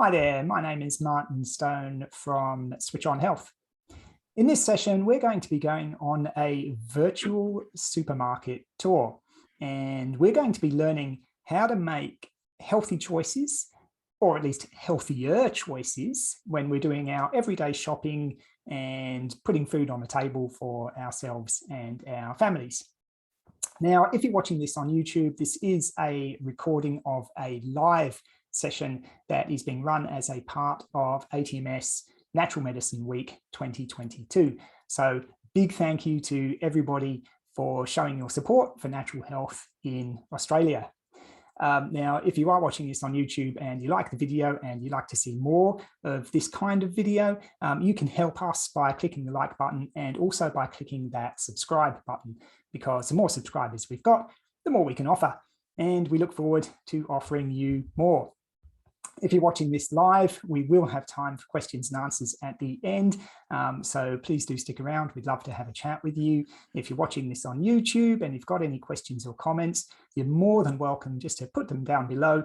Hi there, my name is Martin Stone from Switch On Health. In this session, we're going to be going on a virtual supermarket tour, and we're going to be learning how to make healthy choices, or at least healthier choices, when we're doing our everyday shopping and putting food on the table for ourselves and our families. Now, if you're watching this on YouTube, this is a recording of a live session that is being run as a part of ATMS Natural Medicine Week 2022. So big thank you to everybody for showing your support for natural health in Australia. Now, if you are watching this on YouTube and you like the video and you'd like to see more of this kind of video, you can help us by clicking the like button and also by clicking that subscribe button, because the more subscribers we've got, the more we can offer. And we look forward to offering you more. If you're watching this live, we will have time for questions and answers at the end. So please do stick around. We'd love to have a chat with you. If you're watching this on YouTube and you've got any questions or comments, you're more than welcome just to put them down below.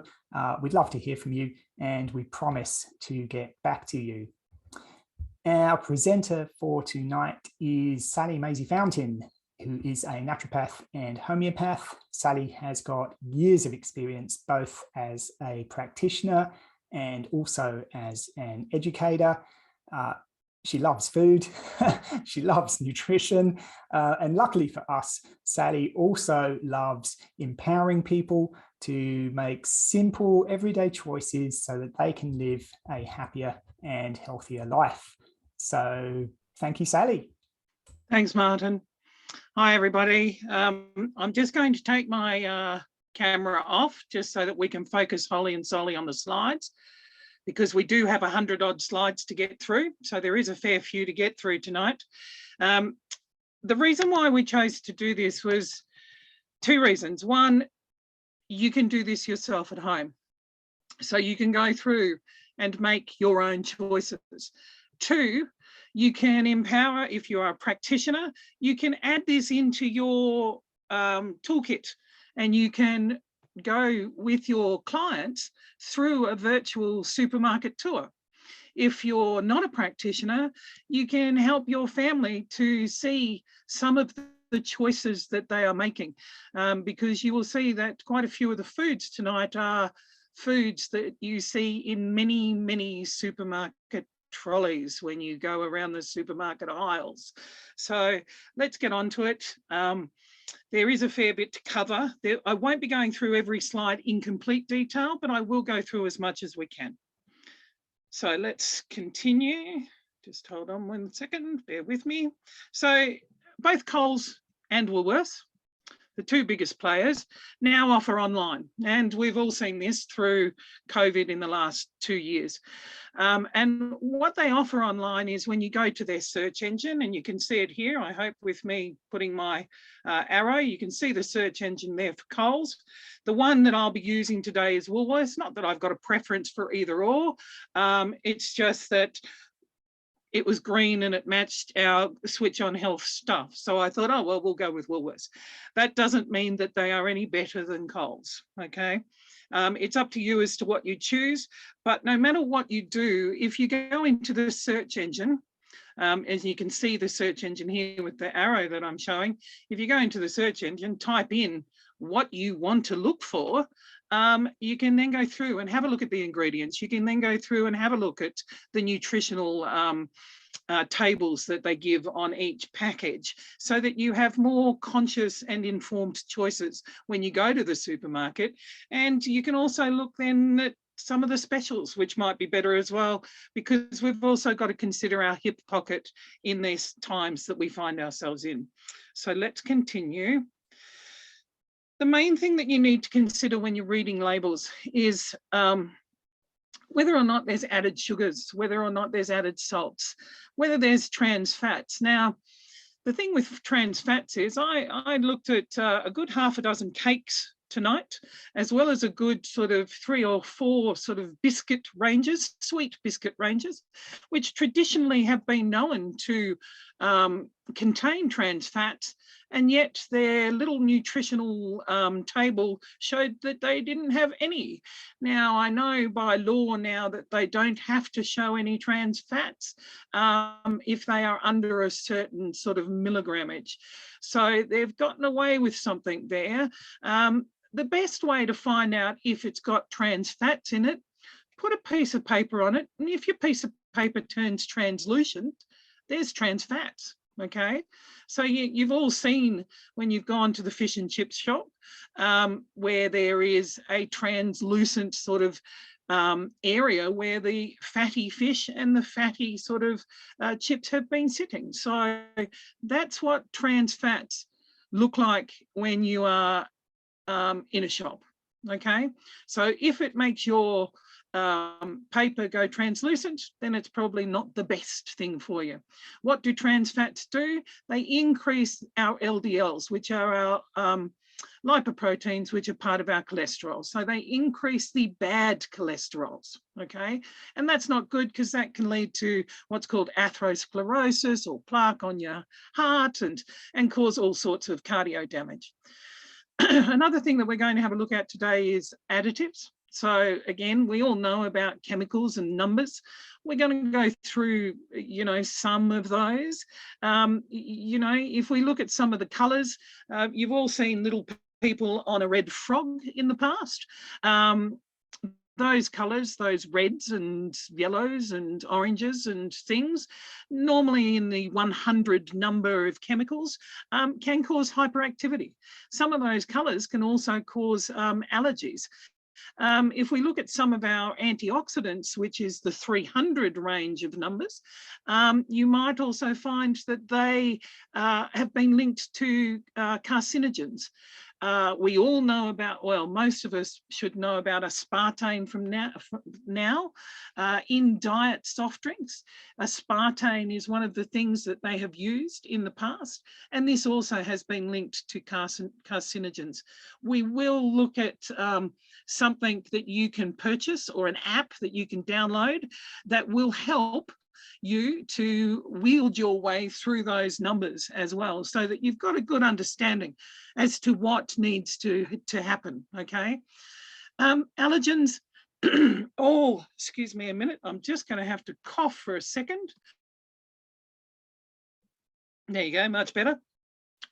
We'd love to hear from you, and we promise to get back to you. Our presenter for tonight is Sally Maizey Fountain, who is a naturopath and homeopath. Sally has got years of experience, both as a practitioner and also as an educator. She loves food, she loves nutrition, and luckily for us, Sally also loves empowering people to make simple everyday choices so that they can live a happier and healthier life. So thank you, Sally. Thanks, Martin. Hi, everybody. I'm just going to take my camera off just so that we can focus wholly and solely on the slides, because we do have 100 odd slides to get through. So there is a fair few to get through tonight. The reason why we chose to do this was two reasons. One, you can do this yourself at home. So you can go through and make your own choices. Two, you can empower, if you are a practitioner, you can add this into your toolkit, and you can go with your clients through a virtual supermarket tour. If you're not a practitioner, you can help your family to see some of the choices that they are making, because you will see that quite a few of the foods tonight are foods that you see in many, many supermarket trolleys when you go around the supermarket aisles. So let's get on to it. There is a fair bit to cover. I won't be going through every slide in complete detail, but I will go through as much as we can. So let's continue. Just hold on 1 second, bear with me. So both Coles and Woolworths, the two biggest players, now offer online. And we've all seen this through COVID in the last 2 years. And what they offer online is when you go to their search engine, and you can see it here, I hope with me putting my arrow, you can see the search engine there for Coles. The one that I'll be using today is Woolworths. Not that I've got a preference for either or, it's just that it was green and it matched our Switch On Health stuff. So I thought, oh, well, we'll go with Woolworths. That doesn't mean that they are any better than Coles, okay? It's up to you as to what you choose, but no matter what you do, if you go into the search engine, as you can see the search engine here with the arrow that I'm showing, if you go into the search engine, type in what you want to look for, you can then go through and have a look at the ingredients. You can then go through and have a look at the nutritional tables that they give on each package, so that you have more conscious and informed choices when you go to the supermarket. And you can also look then at some of the specials, which might be better as well, because we've also got to consider our hip pocket in these times that we find ourselves in. So let's continue. The main thing that you need to consider when you're reading labels is whether or not there's added sugars, whether or not there's added salts, whether there's trans fats. Now, the thing with trans fats is I looked at a good half a dozen cakes tonight, as well as a good sort of 3 or 4 sort of biscuit ranges, sweet biscuit ranges, which traditionally have been known to contain trans fats. and yet their little nutritional table showed that they didn't have any. Now, I know by law now that they don't have to show any trans fats if they are under a certain sort of milligrammage. So they've gotten away with something there. The best way to find out if it's got trans fats in it, put a piece of paper on it, and if your piece of paper turns translucent, there's trans fats. Okay, so you've all seen when you've gone to the fish and chips shop where there is a translucent sort of area where the fatty fish and the fatty sort of chips have been sitting. So that's what trans fats look like when you are in a shop. Okay, so if it makes your paper go translucent, then it's probably not the best thing for you. What do trans fats do? They increase our LDLs, which are our lipoproteins, which are part of our cholesterol. So they increase the bad cholesterols, okay? And that's not good because that can lead to what's called atherosclerosis or plaque on your heart and cause all sorts of cardio damage. Another thing that we're going to have a look at today is additives. So again, we all know about chemicals and numbers. We're going to go through, some of those. If we look at some of the colours, you've all seen little people on a red frog in the past. Those colours, those reds and yellows and oranges and things, normally in the 100 number of chemicals, can cause hyperactivity. Some of those colours can also cause allergies. If we look at some of our antioxidants, which is the 300 range of numbers, you might also find that they have been linked to carcinogens. We all know about, well, most of us should know about aspartame from now in diet soft drinks. Aspartame is one of the things that they have used in the past, and this also has been linked to carcinogens. We will look at something that you can purchase or an app that you can download that will help you to wield your way through those numbers as well, so that you've got a good understanding as to what needs to happen, okay? Allergens, oh, excuse me a minute, I'm just going to have to cough for a second. There you go, much better.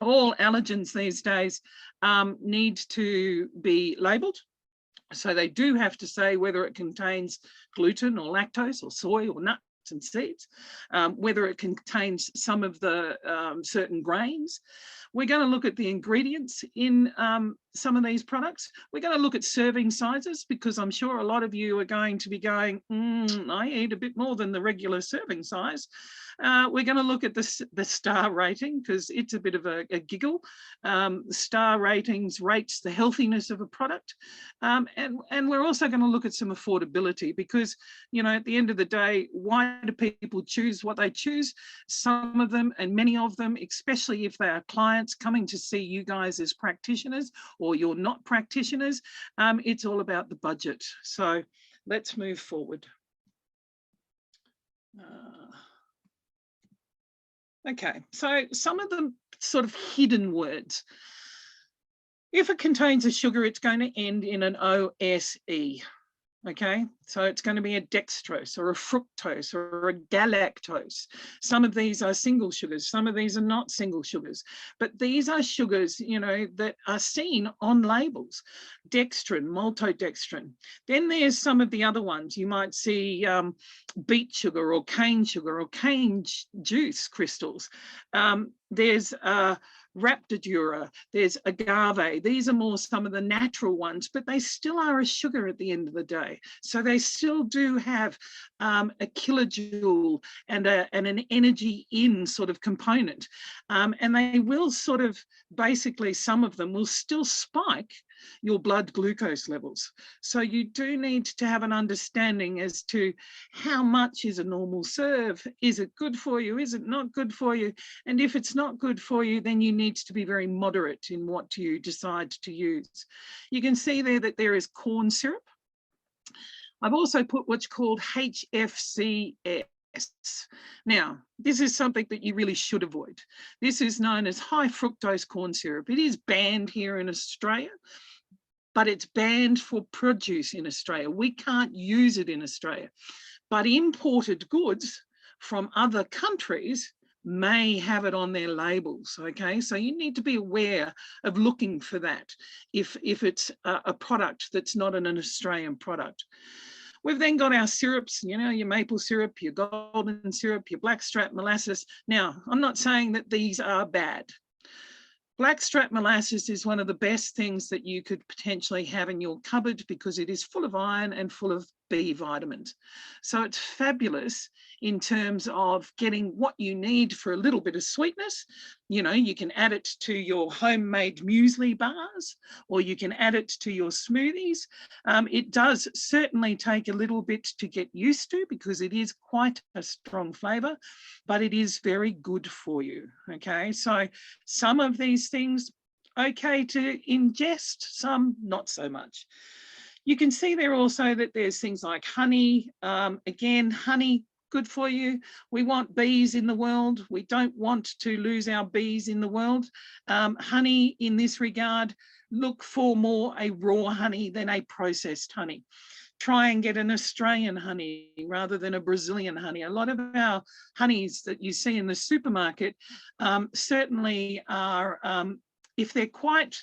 All allergens these days need to be labelled. So they do have to say whether it contains gluten or lactose or soy or nuts and seeds, whether it contains some of the certain grains. We're going to look at the ingredients in some of these products. We're going to look at serving sizes, because I'm sure a lot of you are going to be going, I eat a bit more than the regular serving size. We're going to look at the star rating, because it's a bit of a giggle. Star ratings rates the healthiness of a product. And we're also going to look at some affordability, because, at the end of the day, why do people choose what they choose? Some of them, and many of them, especially if they are clients coming to see you guys as practitioners, or you're not practitioners, it's all about the budget. So let's move forward. Okay, so some of the sort of hidden words. If it contains a sugar, it's going to end in an OSE. Okay, so it's going to be a dextrose or a fructose or a galactose. Some of these are single sugars, some of these are not single sugars, but these are sugars, that are seen on labels. Dextrin, maltodextrin. Then there's some of the other ones. You might see beet sugar or cane juice crystals. There's Raptidura, there's agave. These are more some of the natural ones, but they still are a sugar at the end of the day. So they still do have a kilojoule and an energy in sort of component. And they will sort of, basically some of them will still spike your blood glucose levels. So you do need to have an understanding as to how much is a normal serve. Is it good for you? Is it not good for you? And if it's not good for you, then you need to be very moderate in what you decide to use. You can see there that there is corn syrup. I've also put what's called HFCS. Now, this is something that you really should avoid. This is known as high fructose corn syrup. It is banned here in Australia, but it's banned for produce in Australia. We can't use it in Australia, but imported goods from other countries may have it on their labels, okay? So you need to be aware of looking for that if it's a product that's not an Australian product. We've then got our syrups, you know, your maple syrup, your golden syrup, your blackstrap molasses. Now, I'm not saying that these are bad. Blackstrap molasses is one of the best things that you could potentially have in your cupboard because it is full of iron and full of B vitamins. So it's fabulous in terms of getting what you need for a little bit of sweetness. You know, you can add it to your homemade muesli bars, or you can add it to your smoothies. It does certainly take a little bit to get used to because it is quite a strong flavour, but it is very good for you, okay? So some of these things, okay to ingest, some not so much. You can see there also that there's things like honey. Again, honey, good for you. We want bees in the world. We don't want to lose our bees in the world. Honey, in this regard, look for more a raw honey than a processed honey. Try and get an Australian honey rather than a Brazilian honey. A lot of our honeys that you see in the supermarket certainly are, if they're quite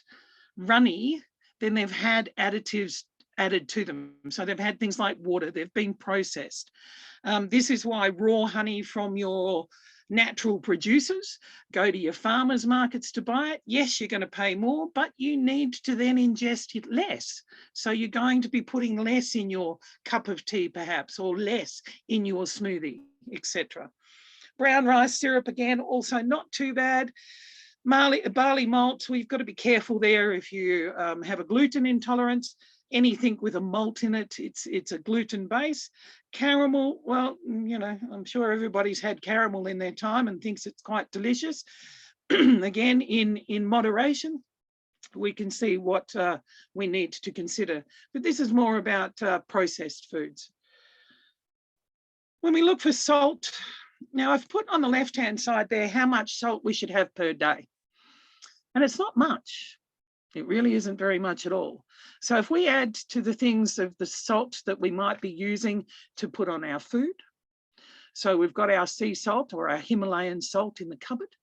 runny, then they've had additives added to them. So they've had things like water, they've been processed. This is why raw honey from your natural producers, go to your farmers markets to buy it. Yes, you're going to pay more, but you need to then ingest it less. So you're going to be putting less in your cup of tea perhaps, or less in your smoothie, etc. Brown rice syrup, again, also not too bad. Barley malt, we've got to be careful there if you have a gluten intolerance. Anything with a malt in it, it's a gluten base. Caramel, well, you know, I'm sure everybody's had caramel in their time and thinks it's quite delicious. Again, in moderation, we can see what we need to consider. But this is more about processed foods. When we look for salt, now I've put on the left-hand side there how much salt we should have per day. And it's not much. It really isn't very much at all. So if we add to the things of the salt that we might be using to put on our food, so we've got our sea salt or our Himalayan salt in the cupboard,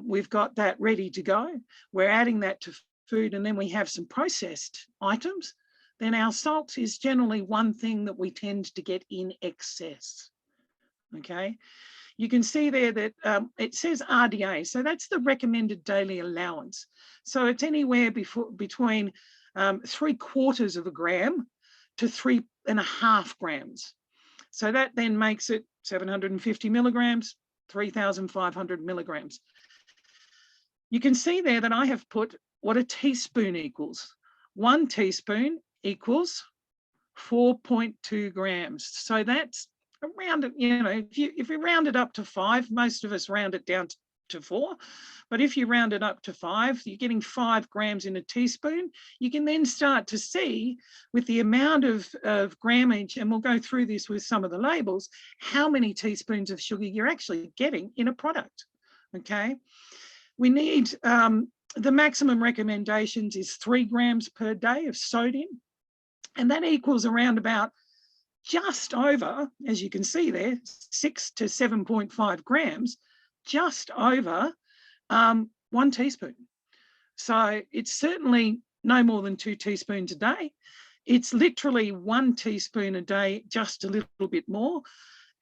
we've got that ready to go. We're adding that to food, and then we have some processed items, then our salt is generally one thing that we tend to get in excess, okay? You can see there that it says RDA, so that's the recommended daily allowance. So it's anywhere between 3/4 of a gram to 3.5 grams. So that then makes it 750 milligrams, 3,500 milligrams. You can see there that I have put what a teaspoon equals. 1 teaspoon equals 4.2 grams. So that's around it, you know, if you round it up to 5, most of us round it down to 4, but if you round it up to 5, you're getting 5 grams in a teaspoon. You can then start to see with the amount of grammage, and we'll go through this with some of the labels, how many teaspoons of sugar you're actually getting in a product, okay? We need, the maximum recommendations is 3 grams per day of sodium, and that equals around about just over, as you can see there, 6 to 7.5 grams, just over 1 teaspoon. So it's certainly no more than 2 teaspoons a day. It's literally 1 teaspoon a day, just a little bit more.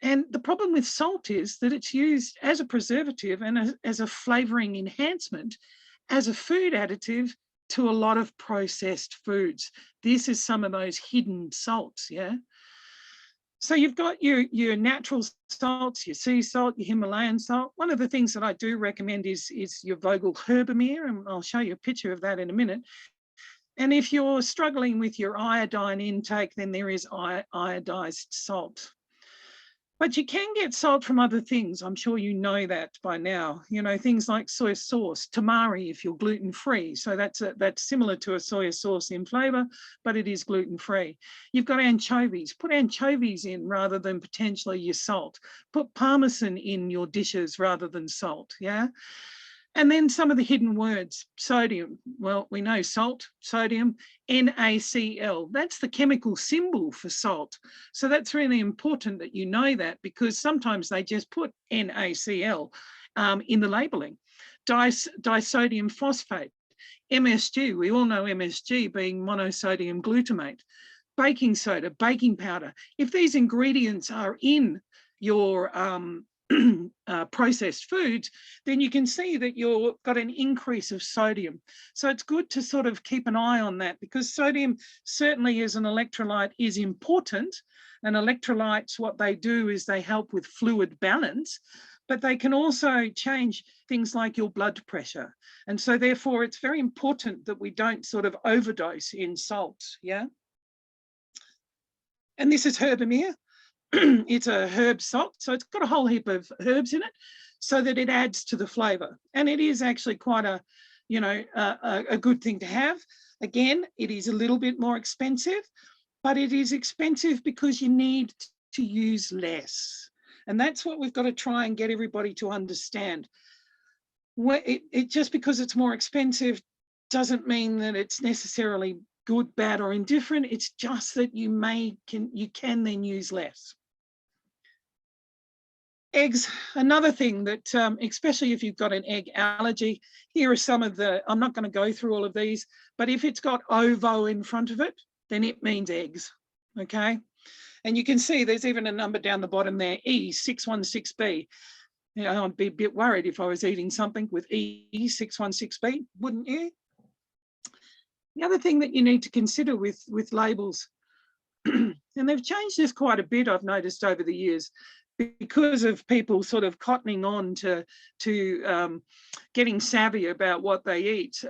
And the problem with salt is that it's used as a preservative and as a flavouring enhancement, as a food additive to a lot of processed foods. This is some of those hidden salts, yeah? So you've got your natural salts, your sea salt, your Himalayan salt. One of the things that I do recommend is your Vogel Herbamere, and I'll show you a picture of that in a minute. And if you're struggling with your iodine intake, then there is iodized salt. But you can get salt from other things. I'm sure you know that by now. You know, things like soy sauce, tamari if you're gluten-free. So that's similar to a soy sauce in flavour, but it is gluten-free. You've got anchovies. Put anchovies in rather than potentially your salt. Put parmesan in your dishes rather than salt, yeah? And then some of the hidden words, sodium. Well, we know salt, sodium, NaCl. That's the chemical symbol for salt. So that's really important that you know that, because sometimes they just put NaCl in the labeling. Disodium phosphate, MSG. We all know MSG being monosodium glutamate. Baking soda, baking powder. If these ingredients are in your processed foods, then you can see that you've got an increase of sodium. So it's good to sort of keep an eye on that, because sodium certainly as an electrolyte is important. And electrolytes, what they do is they help with fluid balance, but they can also change things like your blood pressure. And so therefore it's very important that we don't sort of overdose in salt, yeah? And this is Herbamere. It's a herb salt, so it's got a whole heap of herbs in it so that it adds to the flavour. And it is actually quite a, you know, a good thing to have. Again, it is a little bit more expensive, but it is expensive because you need to use less. And that's what we've got to try and get everybody to understand. Just because it's more expensive doesn't mean that it's necessarily good, bad, or indifferent. It's just that you can then use less. Eggs, another thing that, especially if you've got an egg allergy, here are some of the, I'm not going to go through all of these, but if it's got ovo in front of it, then it means eggs, okay? And you can see there's even a number down the bottom there, E616B. You know, I'd be a bit worried if I was eating something with E616B, wouldn't you? The other thing that you need to consider with labels, and they've changed this quite a bit, I've noticed over the years, because of people sort of cottoning on to getting savvy about what they eat.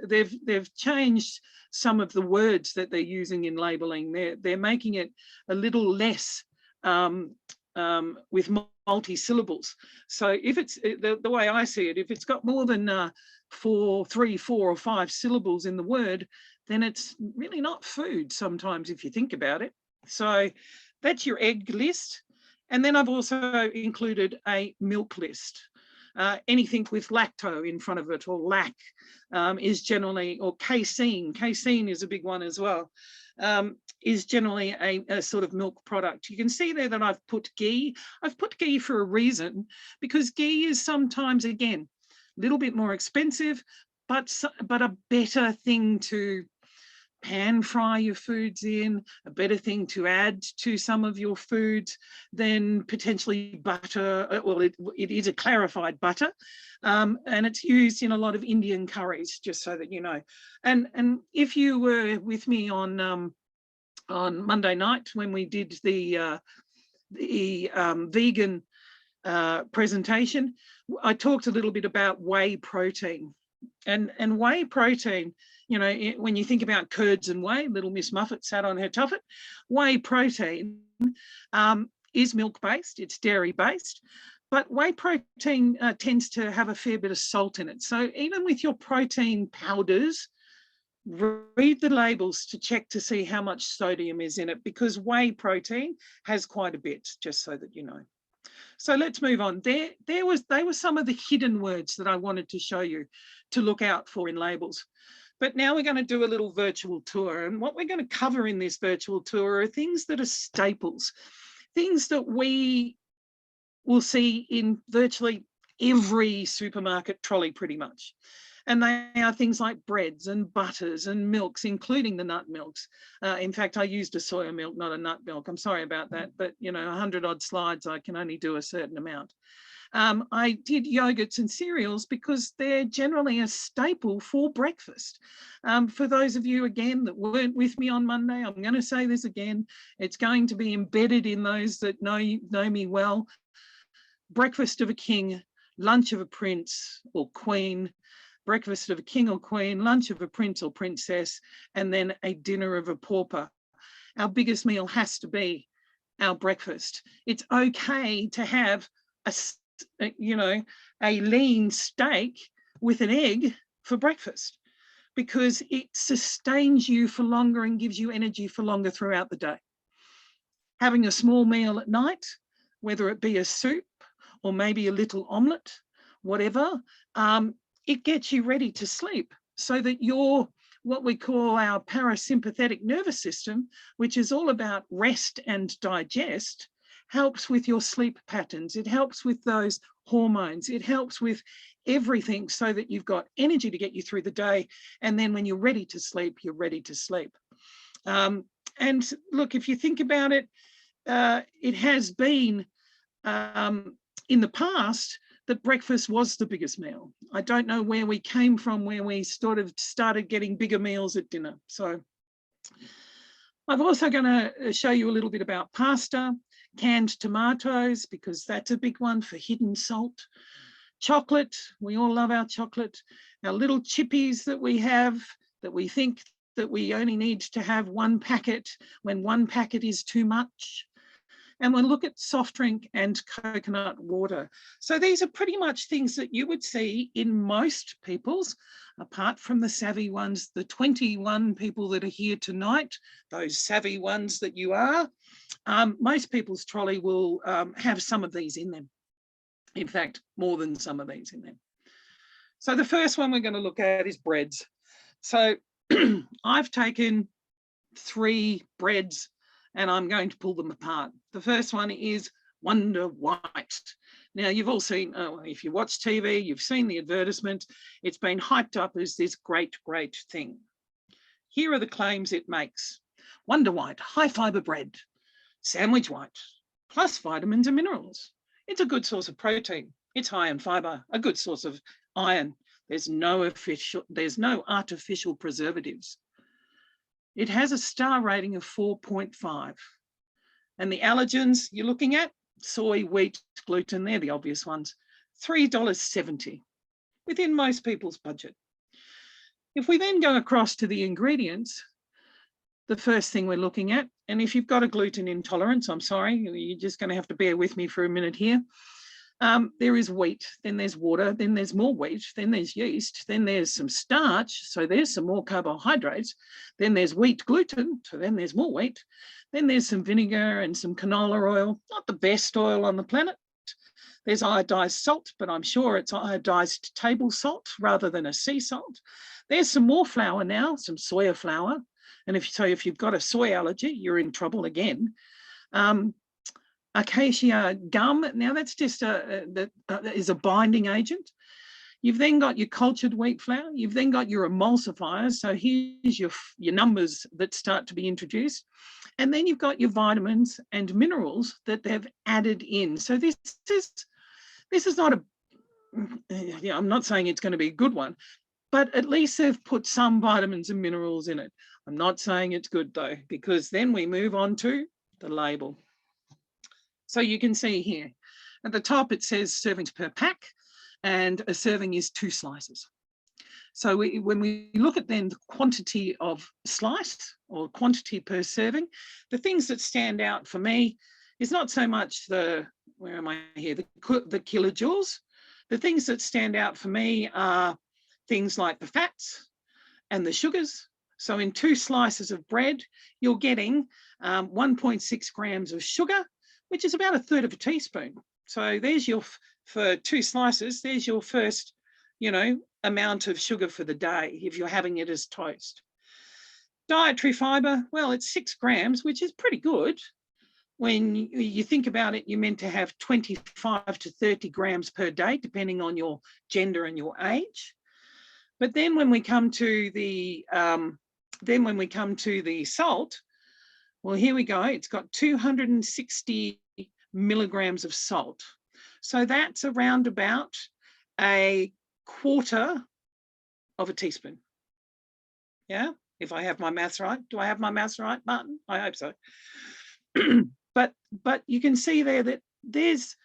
They've changed some of the words that they're using in labeling. They're making it a little less with multi-syllables. So if it's the way I see it, if it's got more than 3, 4, or 5 syllables in the word, then it's really not food sometimes if you think about it. So that's your egg list. And then I've also included a milk list. Anything with lacto in front of it, or lac, is generally, or casein. Casein is a big one as well. Is generally a sort of milk product. You can see there that I've put ghee. I've put ghee for a reason, because ghee is sometimes, again, a little bit more expensive, but a better thing to pan fry your foods in, a better thing to add to some of your foods than potentially butter. Well, it is a clarified butter, and it's used in a lot of Indian curries, just so that you know. And if you were with me on Monday night when we did the vegan presentation, I talked a little bit about whey protein. And whey protein, you know, when you think about curds and whey, little Miss Muffet sat on her tuffet. Whey protein is milk-based, it's dairy-based, but whey protein tends to have a fair bit of salt in it. So even with your protein powders, read the labels to check to see how much sodium is in it, because whey protein has quite a bit, just so that you know. So let's move on. They were some of the hidden words that I wanted to show you to look out for in labels. But now we're going to do a little virtual tour. And what we're going to cover in this virtual tour are things that are staples, things that we will see in virtually every supermarket trolley pretty much. And they are things like breads and butters and milks, including the nut milks. In fact, I used a soya milk, not a nut milk. I'm sorry about that, but you know, 100 odd slides, I can only do a certain amount. I did yogurts and cereals because they're generally a staple for breakfast. For those of you, again, that weren't with me on Monday, I'm going to say this again. It's going to be embedded in those that know me well. Breakfast of a king, lunch of a prince or queen, breakfast of a king or queen, lunch of a prince or princess, and then a dinner of a pauper. Our biggest meal has to be our breakfast. It's okay to have a lean steak with an egg for breakfast, because it sustains you for longer and gives you energy for longer throughout the day. Having a small meal at night, whether it be a soup or maybe a little omelette, whatever, it gets you ready to sleep, so that your, what we call our parasympathetic nervous system, which is all about rest and digest, helps with your sleep patterns. It helps with those hormones. It helps with everything, so that you've got energy to get you through the day. And then when you're ready to sleep, you're ready to sleep. And look, if you think about it, it has been in the past that breakfast was the biggest meal. I don't know where we came from, where we sort of started getting bigger meals at dinner. So I'm also going to show you a little bit about pasta, canned tomatoes, because that's a big one for hidden salt. Chocolate, we all love our chocolate. Our little chippies that we have, that we think that we only need to have one packet when one packet is too much. And we'll look at soft drink and coconut water. So these are pretty much things that you would see in most people's, apart from the savvy ones, the 21 people that are here tonight, those savvy ones that you are. Most people's trolley will have some of these in them. In fact, more than some of these in them. So the first one we're going to look at is breads. So I've taken 3 breads and I'm going to pull them apart. The first one is Wonder White. Now, you've all seen, if you watch TV, you've seen the advertisement. It's been hyped up as this great, great thing. Here are the claims it makes. Wonder White, high fiber bread, sandwich white, plus vitamins and minerals. It's a good source of protein. It's high in fiber, a good source of iron. There's no artificial preservatives. It has a star rating of 4.5. And the allergens you're looking at, soy, wheat, gluten, they're the obvious ones, $3.70, within most people's budget. If we then go across to the ingredients, the first thing we're looking at, and if you've got a gluten intolerance, I'm sorry, you're just going to have to bear with me for a minute here. There is wheat, then there's water, then there's more wheat, then there's yeast, then there's some starch, so there's some more carbohydrates, then there's wheat gluten, so then there's more wheat, then there's some vinegar and some canola oil, not the best oil on the planet. There's iodized salt, but I'm sure it's iodized table salt rather than a sea salt. There's some more flour now, some soya flour, and if you've got a soy allergy, you're in trouble again. Acacia gum, now that's just is a binding agent. You've then got your cultured wheat flour. You've then got your emulsifiers. So here's your numbers that start to be introduced. And then you've got your vitamins and minerals that they've added in. So this is not a, I'm not saying it's going to be a good one, but at least they've put some vitamins and minerals in it. I'm not saying it's good though, because then we move on to the label. So you can see here at the top, it says servings per pack, and a serving is 2 slices. So when we look at then the quantity of slice or quantity per serving, the things that stand out for me is not so much the kilojoules. The things that stand out for me are things like the fats and the sugars. So in 2 slices of bread, you're getting 1.6 grams of sugar, which is about 1/3 of a teaspoon. So there's your, for 2 slices, there's your first, amount of sugar for the day if you're having it as toast. Dietary fiber, well, it's 6 grams, which is pretty good. When you think about it, you're meant to have 25 to 30 grams per day, depending on your gender and your age. But then when we come to the salt, well, here we go. It's got 260 milligrams of salt. So that's around about 1/4 of a teaspoon. Yeah, if I have my maths right. Do I have my maths right, Martin? I hope so. But you can see there that there's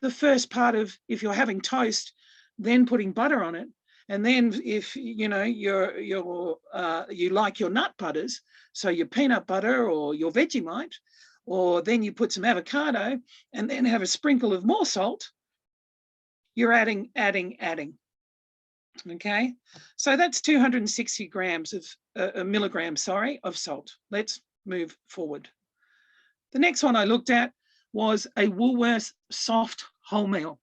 the first part of, if you're having toast, then putting butter on it. And then if you like your nut butters, so your peanut butter or your Vegemite, or then you put some avocado and then have a sprinkle of more salt, you're adding. Okay, so that's 260 grams of milligrams, of salt. Let's move forward. The next one I looked at was a Woolworth soft wholemeal.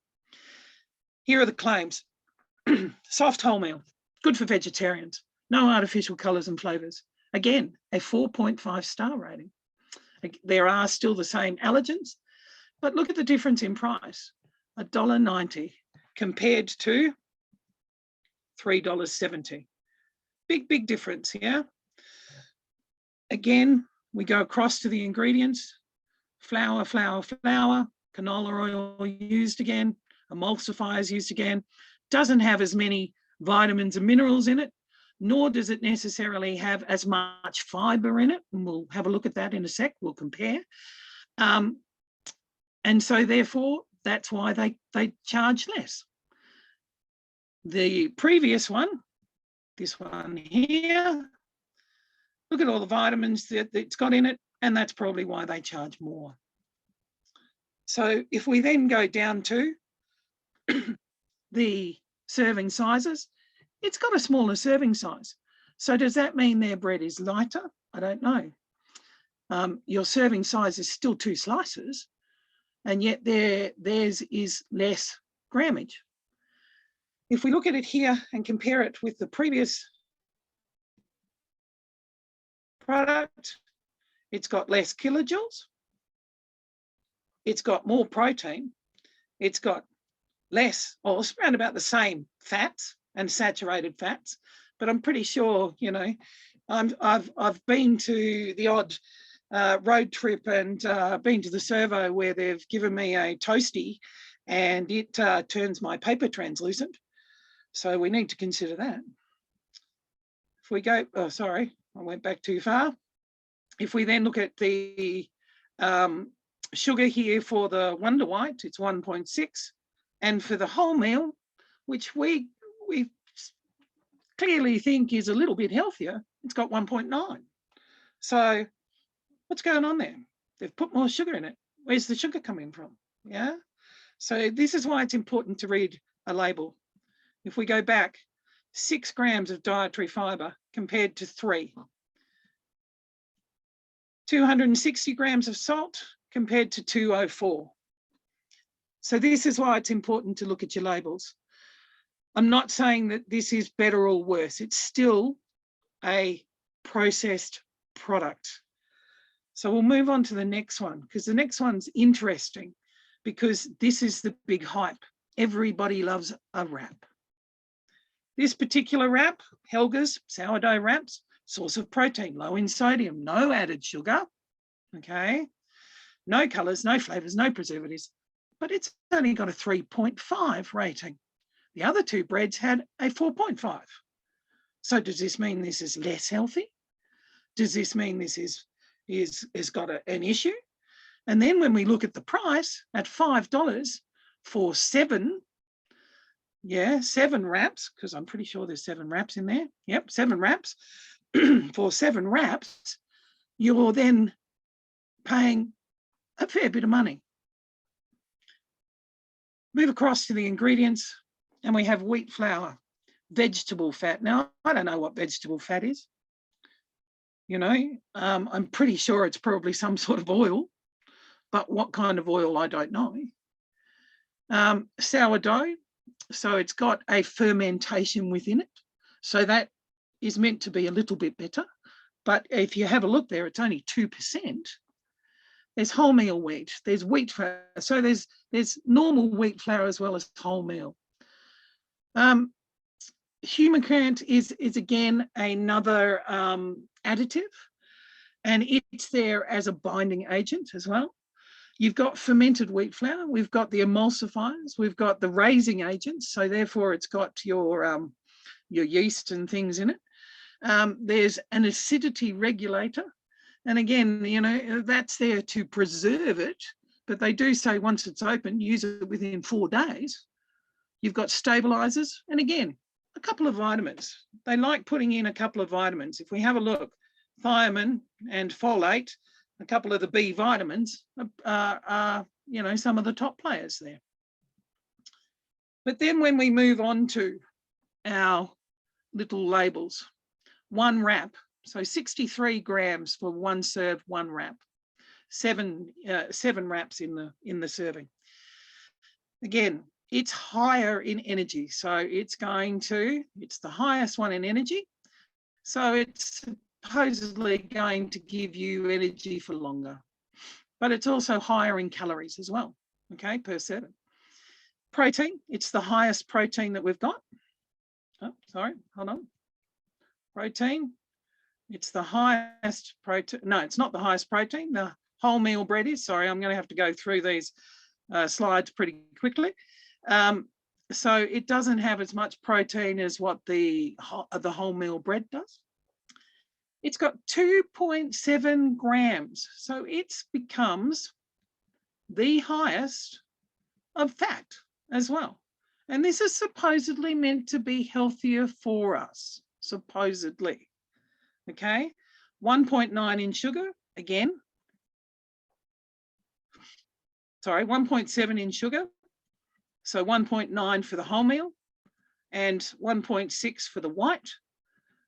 Here are the claims. Soft wholemeal, good for vegetarians, no artificial colours and flavours. Again, a 4.5 star rating. There are still the same allergens, but look at the difference in price. $1.90 compared to $3.70. Big difference here. Again, we go across to the ingredients. Flour, canola oil used again, emulsifiers used again. Doesn't have as many vitamins and minerals in it, nor does it necessarily have as much fibre in it. And we'll have a look at that in a sec, we'll compare. And so therefore, that's why they charge less. The previous one, this one here, look at all the vitamins that it's got in it, and that's probably why they charge more. So if we then go down to the serving sizes, it's got a smaller serving size. So does that mean their bread is lighter? I don't know. Your serving size is still 2 slices, and yet theirs is less grammage. If we look at it here and compare it with the previous product, it's got less kilojoules, it's got more protein, it's got less, or around about the same fats and saturated fats, but I'm pretty sure, you know, I've been to the odd road trip and been to the servo where they've given me a toasty and it turns my paper translucent. So we need to consider that. If we go, oh, sorry, I went back too far. If we then look at the sugar here for the Wonder White, it's 1.6. And for the wholemeal, which we clearly think is a little bit healthier, it's got 1.9. So what's going on there? They've put more sugar in it. Where's the sugar coming from? Yeah. So this is why it's important to read a label. If we go back, 6 grams of dietary fiber compared to 3. 260 grams of salt compared to 204. So this is why it's important to look at your labels. I'm not saying that this is better or worse. It's still a processed product. So we'll move on to the next one, because the next one's interesting, because this is the big hype. Everybody loves a wrap. This particular wrap, Helga's sourdough wraps, source of protein, low in sodium, no added sugar, okay? No colours, no flavours, no preservatives, but it's only got a 3.5 rating. The other 2 breads had a 4.5. So does this mean this is less healthy? Does this mean this has got an issue? And then when we look at the price at $5 for 7 wraps, because I'm pretty sure there's 7 wraps in there. Yep, 7 wraps. For 7 wraps, you're then paying a fair bit of money. Move across to the ingredients, and we have wheat flour, vegetable fat. Now, I don't know what vegetable fat is. You know, I'm pretty sure it's probably some sort of oil, but what kind of oil, I don't know. Sourdough, so it's got a fermentation within it. So that is meant to be a little bit better. But if you have a look there, it's only 2%. There's wholemeal wheat, there's wheat flour. So there's normal wheat flour as well as wholemeal. Humecrant is again another additive, and it's there as a binding agent as well. You've got fermented wheat flour, we've got the emulsifiers, we've got the raising agents, so therefore it's got your yeast and things in it. There's an acidity regulator, and again, you know, that's there to preserve it, but they do say once it's open, use it within 4 days. You've got stabilizers, and again, a couple of vitamins. They like putting in a couple of vitamins. If we have a look, thiamine and folate, a couple of the B vitamins are you know, some of the top players there. But then when we move on to our little labels, 1 wrap, so 63 grams for 1 serve, 1 wrap, 7 wraps in the serving. Again, it's higher in energy, so it's the highest one in energy, so it's supposedly going to give you energy for longer, but it's also higher in calories as well, okay, per serving. Protein, it's the highest protein that we've got. Oh, sorry, hold on. Protein, it's the highest protein. No, it's not the highest protein. The wholemeal bread is. Sorry, I'm going to have to go through these slides pretty quickly. So it doesn't have as much protein as what the wholemeal bread does. It's got 2.7 grams, so it becomes the highest of fat as well. And this is supposedly meant to be healthier for us, supposedly. Okay, 1.9 in sugar, again. Sorry, 1.7 in sugar. So 1.9 for the wholemeal and 1.6 for the white.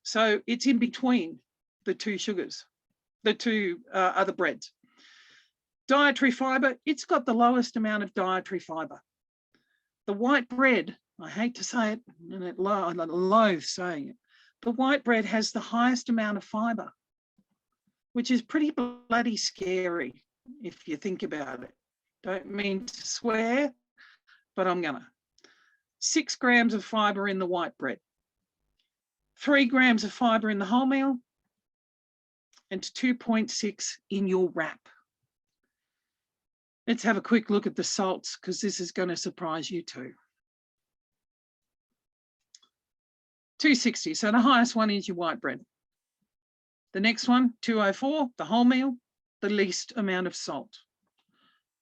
So it's in between the two sugars, the two other breads. Dietary fiber, it's got the lowest amount of dietary fiber. The white bread, I hate to say it, and I loathe saying it, the white bread has the highest amount of fiber, which is pretty bloody scary if you think about it. Don't mean to swear, but I'm gonna. 6 grams of fiber in the white bread, 3 grams of fiber in the wholemeal, and 2.6 in your wrap. Let's have a quick look at the salts, because this is going to surprise you too. 260, so the highest one is your white bread. The next one, 204, the wholemeal, the least amount of salt.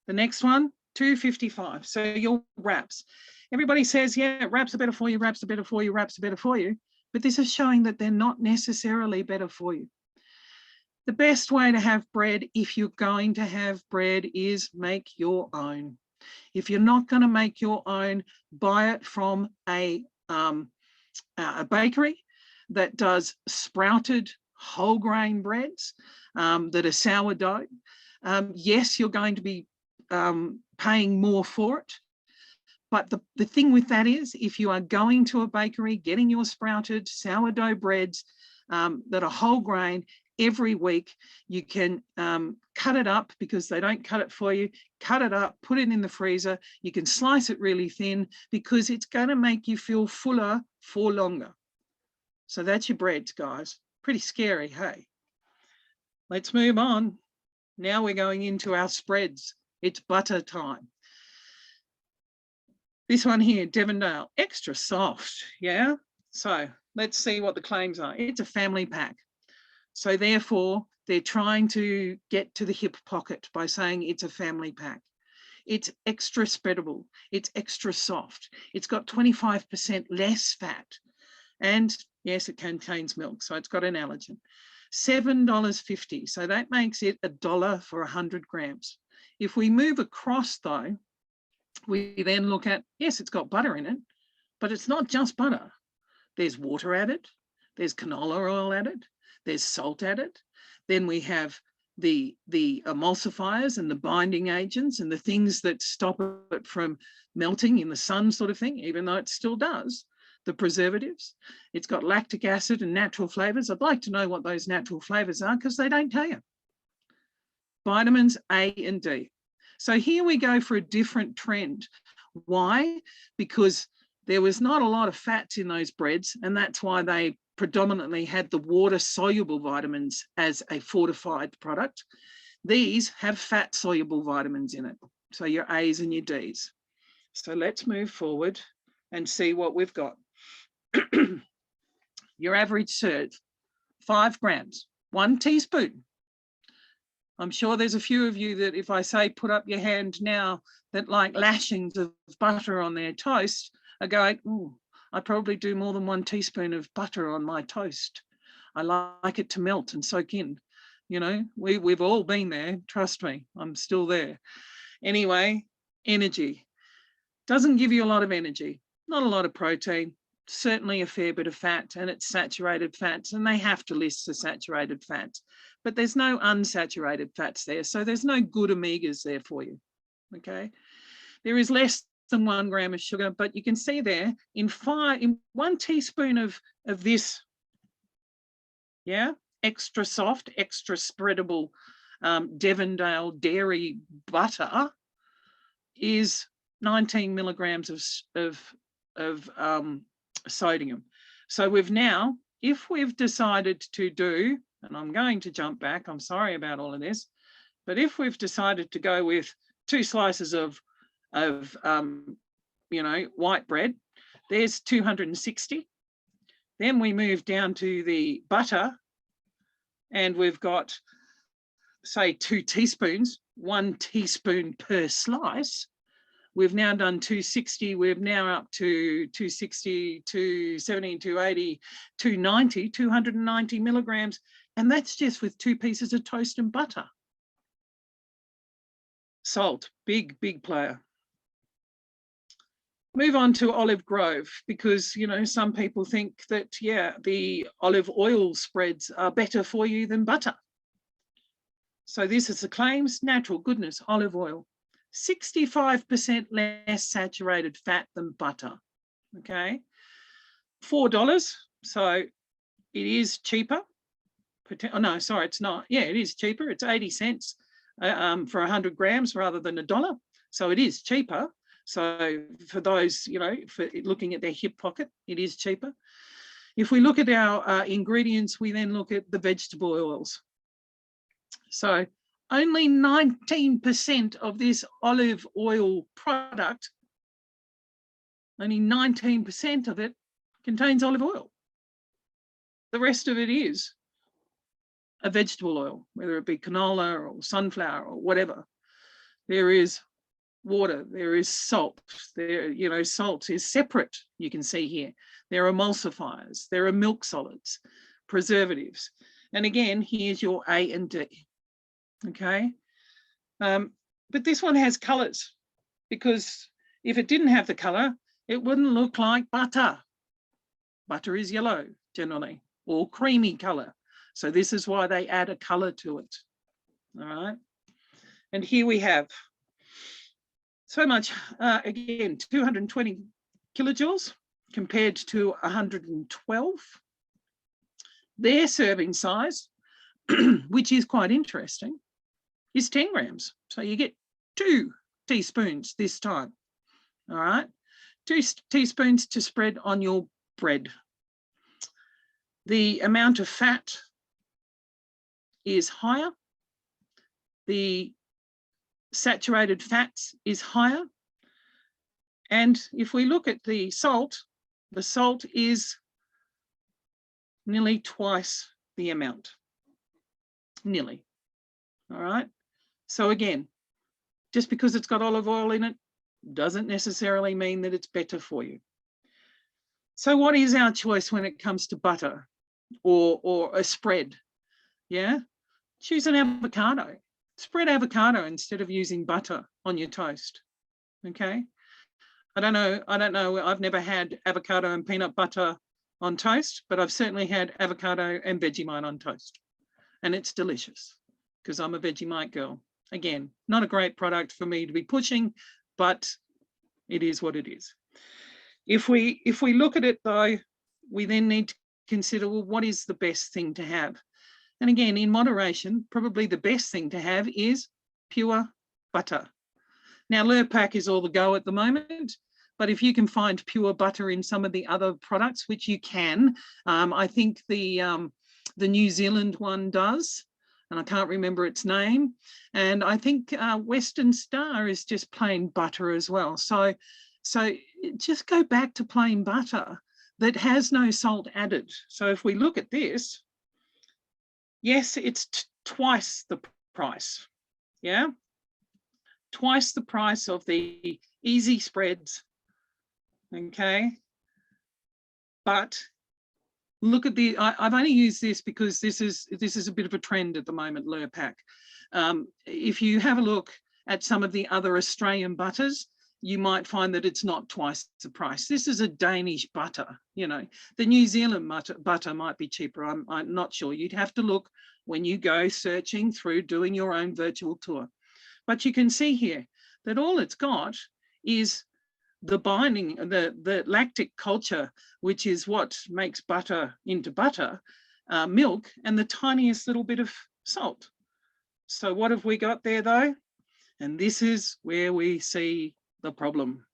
The next one, 255, so your wraps. Everybody says, yeah, wraps are better for you, wraps are better for you, wraps are better for you, but this is showing that they're not necessarily better for you. The best way to have bread, if you're going to have bread, is make your own. If you're not going to make your own, buy it from a bakery that does sprouted whole grain breads that are sourdough. Yes, you're going to be paying more for it. But the thing with that is, if you are going to a bakery, getting your sprouted sourdough breads that are whole grain, every week you can cut it up, because they don't cut it for you, cut it up, put it in the freezer. You can slice it really thin, because it's going to make you feel fuller for longer. So that's your breads, guys. Pretty scary, hey? Let's move on. Now we're going into our spreads. It's butter time. This one here, Devondale, extra soft, yeah? So let's see what the claims are. It's a family pack. So therefore, they're trying to get to the hip pocket by saying it's a family pack. It's extra spreadable. It's extra soft. It's got 25% less fat. And yes, it contains milk, so it's got an allergen. $7.50, so that makes it $1 for 100 grams. If we move across though, we then look at, yes, it's got butter in it, but it's not just butter. There's water added, there's canola oil added, there's salt added. Then we have the emulsifiers and the binding agents and the things that stop it from melting in the sun, sort of thing, even though it still does. The preservatives. It's got lactic acid and natural flavors. I'd like to know what those natural flavors are, because they don't tell you. Vitamins A and D. So here we go for a different trend. Why? Because there was not a lot of fats in those breads, and that's why they predominantly had the water-soluble vitamins as a fortified product. These have fat-soluble vitamins in it, so your A's and your D's. So let's move forward and see what we've got. Your average serve, 5 grams, 1 teaspoon. I'm sure there's a few of you that if I say put up your hand now, that like lashings of butter on their toast are going, oh, I probably do more than 1 teaspoon of butter on my toast. I like it to melt and soak in. You know, we've all been there. Trust me, I'm still there. Anyway, energy. Doesn't give you a lot of energy, not a lot of protein, certainly a fair bit of fat, and it's saturated fats, and they have to list the saturated fats, but there's no unsaturated fats there, so there's no good omegas there for you, okay? There is less than 1 gram of sugar, but you can see there in 1 teaspoon of this, yeah, extra soft, extra spreadable Devondale dairy butter is 19 milligrams of sodium. So we've now, if we've decided to do, and I'm going to jump back, I'm sorry about all of this, but if we've decided to go with 2 slices of you know, white bread, there's 260. Then we move down to the butter, and we've got, say, 2 teaspoons, 1 teaspoon per slice. We've now done 260, we're now up to 260, 270, 280, 290, 290 milligrams, and that's just with 2 pieces of toast and butter. Salt, big player. Move on to Olive Grove, because, you know, some people think that, yeah, the olive oil spreads are better for you than butter. So this is the claims: natural goodness, olive oil, 65% less saturated fat than butter, okay? $4, so it is cheaper. Oh, no, sorry, it's not. Yeah, it is cheaper. It's 80 cents for 100 grams rather than $1. So it is cheaper. So for those, you know, for looking at their hip pocket, it is cheaper. If we look at our ingredients, we then look at the vegetable oils. So only 19% of this olive oil product, only 19% of it contains olive oil. The rest of it is a vegetable oil, whether it be canola or sunflower or whatever. There is water, there is salt, there, you know, salt is separate, you can see here. There are emulsifiers, there are milk solids, preservatives. And again, here's your A and D, okay? But this one has colors, because if it didn't have the color, it wouldn't look like butter. Butter is yellow generally, or creamy color. So this is why they add a color to it, all right? And here we have so much, again, 220 kilojoules compared to 112. Their serving size, which is quite interesting, is 10 grams. So you get 2 teaspoons this time, all right? 2 teaspoons to spread on your bread. The amount of fat is higher. The saturated fats is higher. And if we look at the salt is nearly twice the amount, nearly, all right? So again, just because it's got olive oil in it doesn't necessarily mean that it's better for you. So what is our choice when it comes to butter or a spread? Yeah, choose an avocado. Spread avocado instead of using butter on your toast, okay? I don't know, I've never had avocado and peanut butter on toast, but I've certainly had avocado and Vegemite on toast, and it's delicious because I'm a Vegemite girl. Again, not a great product for me to be pushing, but it is what it is. If we look at it though, we then need to consider, well, what is the best thing to have? And again, in moderation, probably the best thing to have is pure butter. Now, Lurpak is all the go at the moment, but if you can find pure butter in some of the other products, which you can, I think the New Zealand one does, and I can't remember its name. And I think Western Star is just plain butter as well. So just go back to plain butter that has no salt added. So if we look at this, yes, it's twice the price, yeah? Twice the price of the easy spreads, okay? But look at the, I've only used this because this is a bit of a trend at the moment, Lurpak. If you have a look at some of the other Australian butters, you might find that it's not twice the price. This is a Danish butter, you know. The New Zealand butter might be cheaper. I'm not sure. You'd have to look when you go searching through doing your own virtual tour. But you can see here that all it's got is the binding, the lactic culture, which is what makes butter into butter, milk, and the tiniest little bit of salt. So what have we got there though? And this is where we see the problem.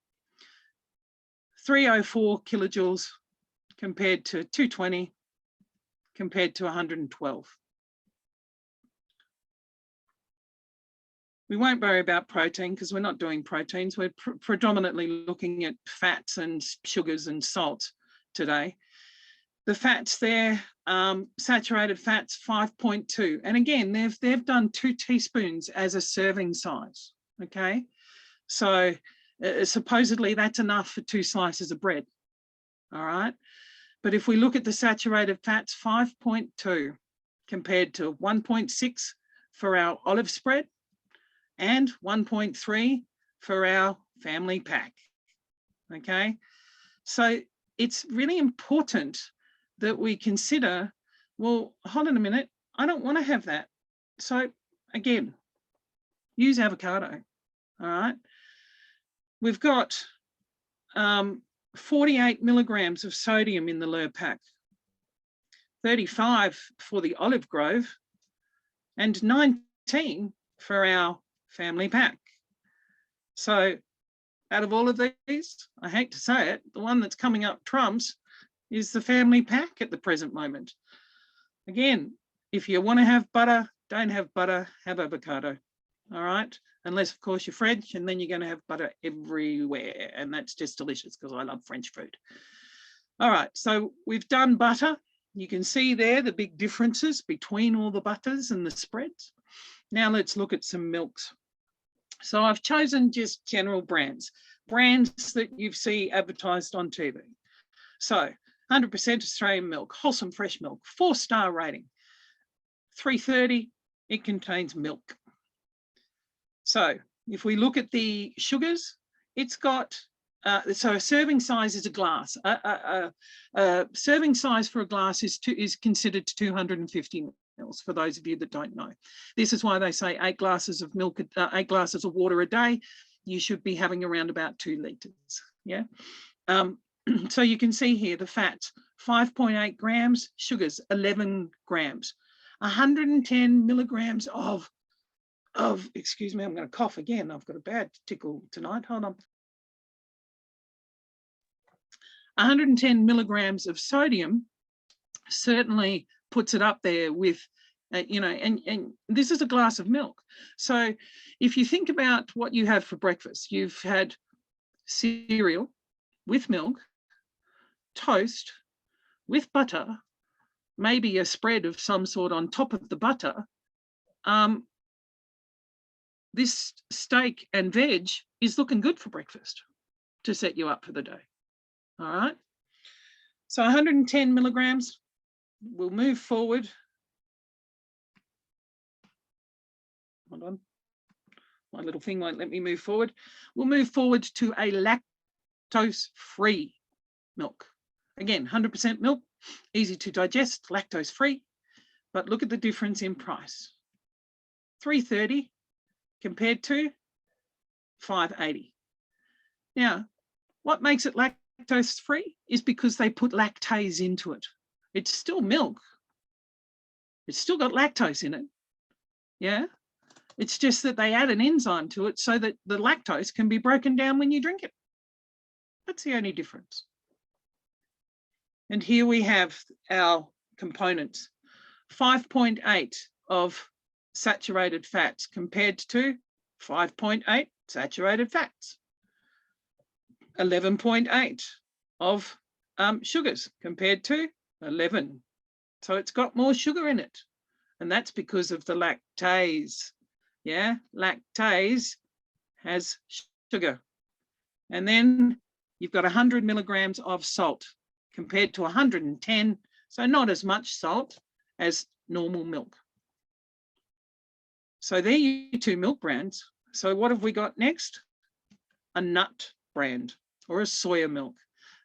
304 kilojoules compared to 220, compared to 112. We won't worry about protein because we're not doing proteins. We're predominantly looking at fats and sugars and salt today. The fats there, saturated fats 5.2. And again, they've done 2 teaspoons as a serving size, okay? So supposedly that's enough for 2 slices of bread, all right? But if we look at the saturated fats, 5.2 compared to 1.6 for our olive spread and 1.3 for our family pack, okay? So it's really important that we consider, well, hold on a minute, I don't want to have that. So again, use avocado, all right? We've got 48 milligrams of sodium in the Lurpak, 35 for the olive grove, and 19 for our family pack. So out of all of these, I hate to say it, the one that's coming up trumps is the family pack at the present moment. Again, if you want to have butter, don't have butter, have avocado, all right? Unless, of course, you're French, and then you're going to have butter everywhere, and that's just delicious because I love French food. All right, so we've done butter. You can see there the big differences between all the butters and the spreads. Now let's look at some milks. So I've chosen just general brands that you see advertised on TV. So 100% Australian milk, wholesome fresh milk, 4-star rating, 330, it contains milk. So if we look at the sugars, it's got, so a serving size is a glass. Serving size for a glass is considered 250 mils, for those of you that don't know. This is why they say 8 glasses of milk, 8 glasses of water a day. You should be having around about 2 litres, yeah? So you can see here the fats, 5.8 grams, sugars, 11 grams, 110 milligrams of, excuse me, I'm going to cough again. I've got a bad tickle tonight. Hold on. 110 milligrams of sodium certainly puts it up there with, you know, and this is a glass of milk. So if you think about what you have for breakfast, you've had cereal with milk, toast with butter, maybe a spread of some sort on top of the butter. This steak and veg is looking good for breakfast to set you up for the day. All right. So 110 milligrams. We'll move forward. Hold on. My little thing won't let me move forward. We'll move forward to a lactose-free milk. Again, 100% milk, easy to digest, lactose-free. But look at the difference in price. $3.30 compared to $5.80. Now, what makes it lactose-free is because they put lactase into it. It's still milk. It's still got lactose in it. Yeah. It's just that they add an enzyme to it so that the lactose can be broken down when you drink it. That's the only difference. And here we have our components. 5.8 of saturated fats compared to 5.8 saturated fats. 11.8 of sugars compared to 11. So it's got more sugar in it. And that's because of the lactase. Yeah, lactase has sugar. And then you've got 100 milligrams of salt compared to 110 So not as much salt as normal milk. So there are your two milk brands. So what have we got next? A nut brand or a soya milk.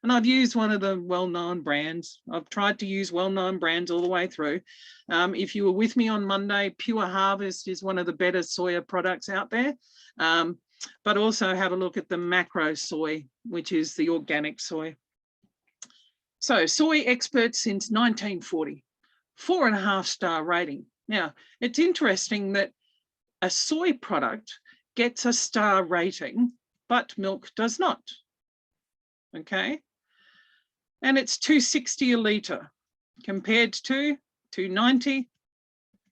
And I've used one of the well-known brands. I've tried to use well-known brands all the way through. If you were with me on Monday, Pure Harvest is one of the better soya products out there. But also have a look at the macro soy, which is the organic soy. So soy experts since 1940, 4.5-star rating. Now, it's interesting that a soy product gets a star rating, but milk does not. Okay. And it's $2.60 a litre compared to $2.90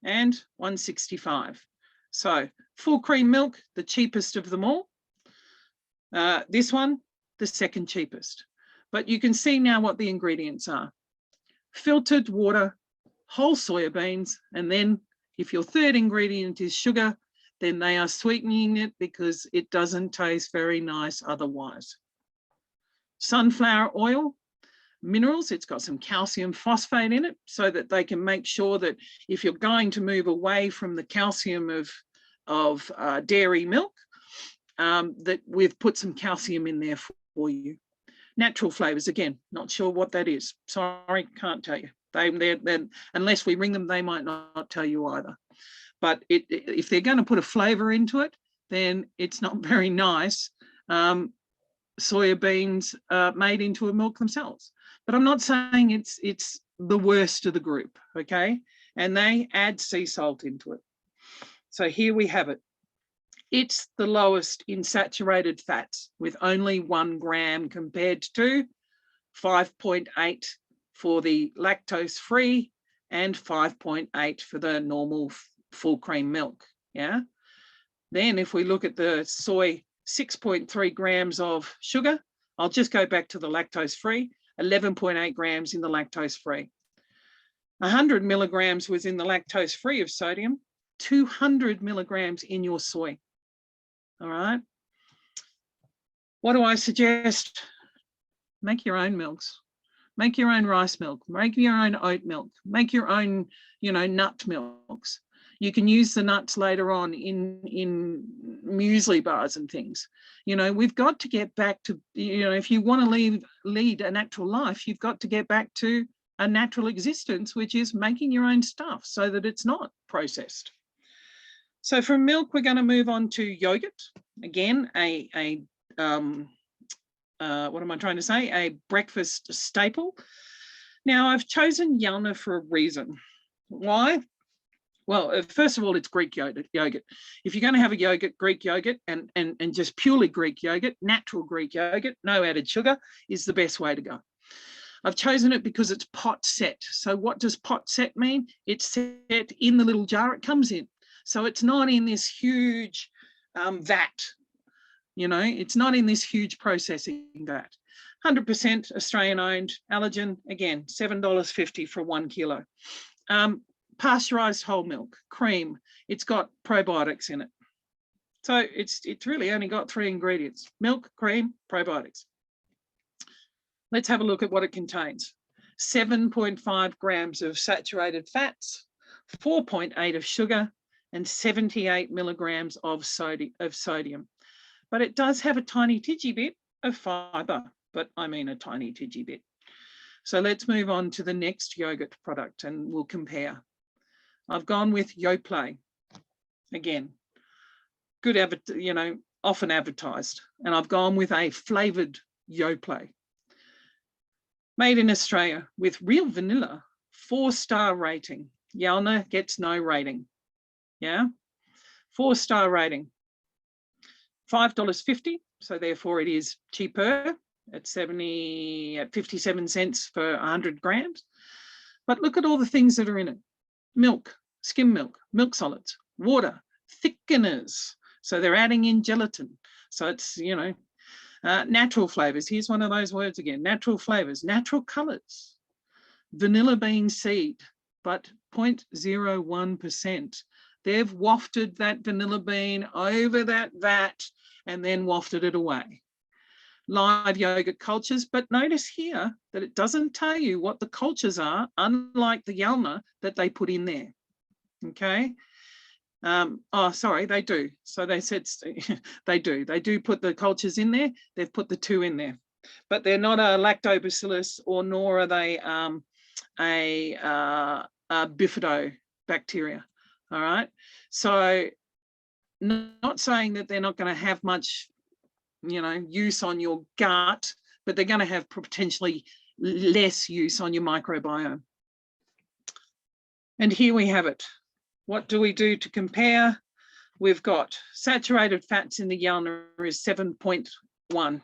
and $1.65. So full cream milk, the cheapest of them all. This one, the second cheapest. But you can see now what the ingredients are. Filtered water, whole soya beans, and then if your third ingredient is sugar, then they are sweetening it because it doesn't taste very nice otherwise. Sunflower oil, minerals, it's got some calcium phosphate in it so that they can make sure that if you're going to move away from the calcium of dairy milk, that we've put some calcium in there for you. Natural flavors, again, not sure what that is. Sorry, can't tell you. They're, unless we ring them, they might not tell you either. But if they're going to put a flavor into it, then it's not very nice. Soya beans made into a milk themselves. But I'm not saying it's the worst of the group, okay? And they add sea salt into it. So here we have it. It's the lowest in saturated fats with only 1 gram compared to 5.8 for the lactose-free and 5.8 for the normal full cream milk, yeah? Then if we look at the soy, 6.3 grams of sugar, I'll just go back to the lactose-free, 11.8 grams in the lactose-free. 100 milligrams was in the lactose-free of sodium, 200 milligrams in your soy. All right. What do I suggest? Make your own milks. Make your own rice milk. Make your own oat milk. Make your own, nut milks. You can use the nuts later on in muesli bars and things. We've got to get back to, if you want to lead a natural life, you've got to get back to a natural existence, which is making your own stuff so that it's not processed. So from milk, we're going to move on to yogurt. Again, what am I trying to say? A breakfast staple. Now, I've chosen Yalna for a reason. Why? Well, first of all, it's Greek yogurt. If you're going to have a yogurt, Greek yogurt, and just purely Greek yogurt, natural Greek yogurt, no added sugar, is the best way to go. I've chosen it because it's pot set. So what does pot set mean? It's set in the little jar it comes in. So it's not in this huge vat, it's not in this huge processing vat. 100% Australian owned, allergen, again, $7.50 for 1 kilo. Pasteurized whole milk, cream, it's got probiotics in it. So it's really only got 3 ingredients: milk, cream, probiotics. Let's have a look at what it contains. 7.5 grams of saturated fats, 4.8 of sugar, and 78 milligrams of sodium. But it does have a tiny tidgy bit of fiber, but I mean a tiny tidgy bit. So let's move on to the next yogurt product and we'll compare. I've gone with Yoplait. Again, good, often advertised. And I've gone with a flavoured Yoplait. Made in Australia with real vanilla, 4-star rating. Yalna gets no rating. Yeah, 4-star rating. $5.50, so therefore it is cheaper at 57 cents for 100 grams. But look at all the things that are in it. Milk, skim milk, milk solids, water, thickeners. So they're adding in gelatin. So it's, natural flavors. Here's one of those words again, natural flavors, natural colors, vanilla bean seed, but 0.01%. They've wafted that vanilla bean over that vat and then wafted it away. live yogurt cultures, but notice here that it doesn't tell you what the cultures are, unlike the Yalna that they put in there. Okay. Oh, sorry, they do. So they said they do put the cultures in there. They've put the 2 in there, but they're not a lactobacillus, or nor are they a bifidobacteria. All right. So not saying that they're not going to have much, use on your gut, but they're going to have potentially less use on your microbiome. And here we have it. What do we do to compare? We've got saturated fats in the Yalna is 7.1.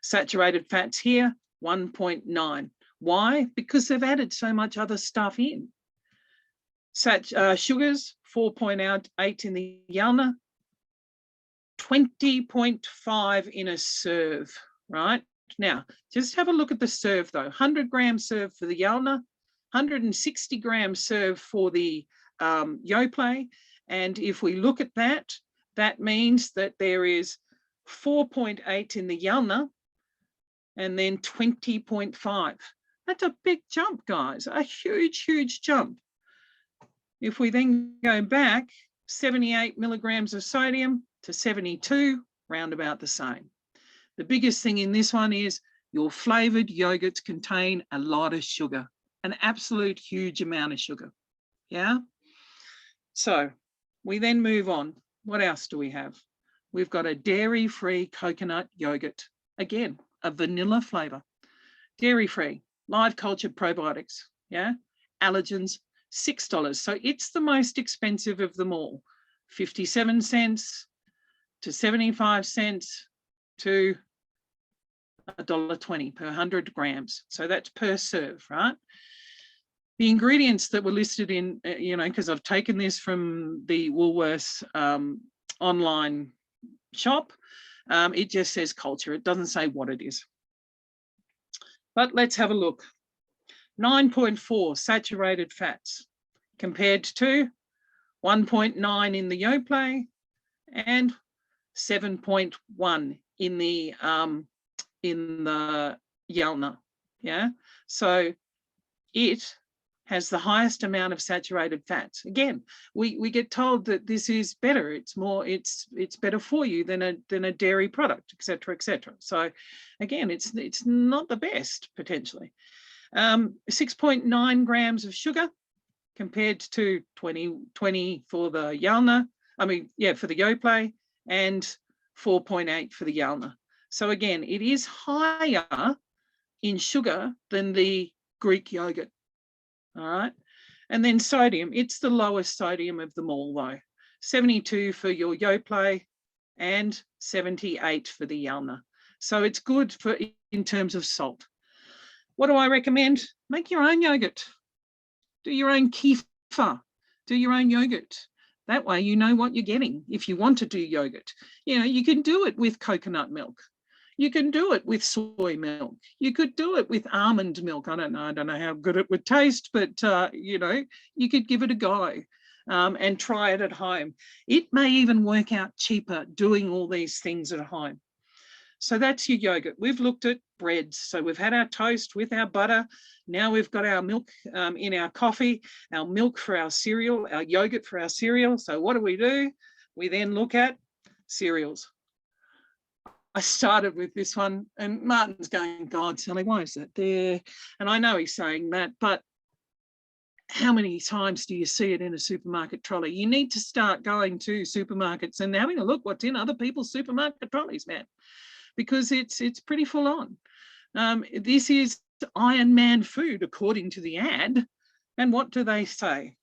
Saturated fats here, 1.9. Why? Because they've added so much other stuff in. Sugars, 4.8 in the Yalna, 20.5 in a serve, right? Now, just have a look at the serve though. 100 gram serve for the Yalna, 160 gram serve for the Yoplait. And if we look at that, that means that there is 4.8 in the Yalna and then 20.5. That's a big jump, guys, a huge, huge jump. If we then go back, 78 milligrams of sodium to 72, round about the same. The biggest thing in this one is your flavoured yogurts contain a lot of sugar, an absolute huge amount of sugar. Yeah. So we then move on. What else do we have? We've got a dairy-free coconut yogurt. Again, a vanilla flavour. Dairy-free, live cultured probiotics. Yeah. Allergens, $6. So it's the most expensive of them all. 57 cents to 75 cents to $1.20 per 100 grams. So that's per serve, right? The ingredients that were listed in, because I've taken this from the Woolworths online shop, it just says culture. It doesn't say what it is. But let's have a look. 9.4 saturated fats compared to 1.9 in the Yoplait and 7.1 in the Yalna. Yeah, so it has the highest amount of saturated fats. Again, we get told that this is better. It's more, it's better for you than a dairy product, etc., etc. So again, it's not the best potentially. 6.9 grams of sugar compared to 20 for the Yalna. For the Yoplait, and 4.8 for the Yalna. So again, it is higher in sugar than the Greek yogurt. All right. And then sodium, it's the lowest sodium of them all though. 72 for your Yoplait and 78 for the Yalna. So it's good for in terms of salt. What do I recommend? Make your own yogurt. Do your own kefir. Do your own yogurt. That way you know what you're getting if you want to do yogurt. You can do it with coconut milk. You can do it with soy milk. You could do it with almond milk. I don't know how good it would taste, but you could give it a go and try it at home. It may even work out cheaper doing all these things at home. So that's your yogurt. We've looked at breads. So we've had our toast with our butter. Now we've got our milk in our coffee, our milk for our cereal, our yogurt for our cereal. So what do? We then look at cereals. I started with this one and Martin's going, God, Sally, why is that there? And I know he's saying that, but how many times do you see it in a supermarket trolley? You need to start going to supermarkets and having a look what's in other people's supermarket trolleys, man, because it's pretty full on. This is Iron Man food, according to the ad. And what do they say?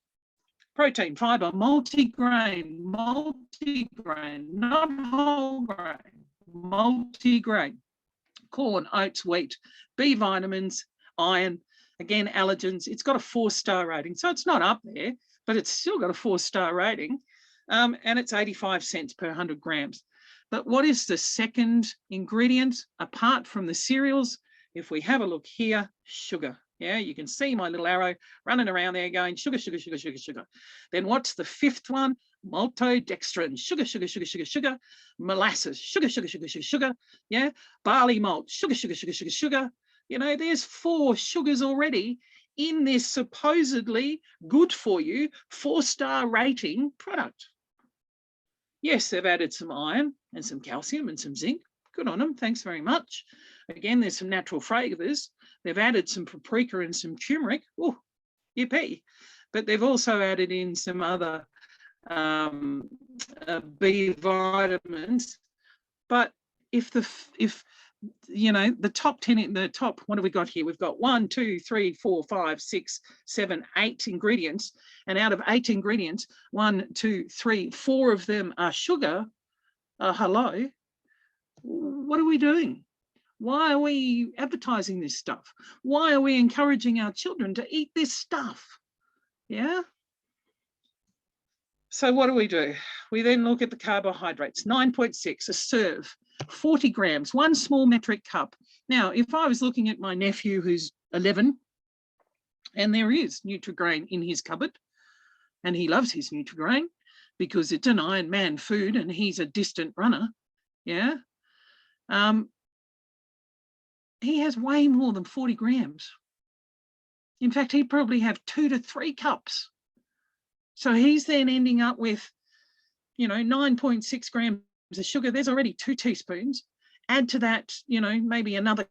Protein, fibre, multigrain, not whole grain, multigrain, corn, oats, wheat, B vitamins, iron, again, allergens. It's got a 4-star rating. So it's not up there, but it's still got a 4-star rating. And it's 85 cents per 100 grams. But what is the second ingredient apart from the cereals? If we have a look here, sugar. Yeah, you can see my little arrow running around there going sugar, sugar, sugar, sugar, sugar. Then what's the fifth one? Maltodextrin, sugar, sugar, sugar, sugar, sugar. Molasses, sugar, sugar, sugar, sugar, sugar. Yeah, barley malt, sugar, sugar, sugar, sugar, sugar. You know, there's 4 sugars already in this supposedly good for you 4-star rating product. Yes, they've added some iron and some calcium and some zinc. Good on them. Thanks very much. Again, there's some natural flavors. They've added some paprika and some turmeric. Oh, yippee. But they've also added in some other B vitamins. But if you know, the top 10 in the top, what have we got here? We've got 1, 2, 3, 4, 5, 6, 7, 8 ingredients. And out of 8 ingredients, 1, 2, 3, 4 of them are sugar. Hello. What are we doing? Why are we advertising this stuff? Why are we encouraging our children to eat this stuff? Yeah. So what do? We then look at the carbohydrates, 9.6, a serve, 40 grams, 1 small metric cup. Now, if I was looking at my nephew who's 11, and there is Nutrigrain in his cupboard, and he loves his Nutrigrain because it's an Iron Man food and he's a distant runner, yeah, he has way more than 40 grams. In fact, he'd probably have 2 to 3 cups. So he's then ending up with, you know, 9.6 grams of sugar. There's already 2 teaspoons. Add to that, you know, maybe another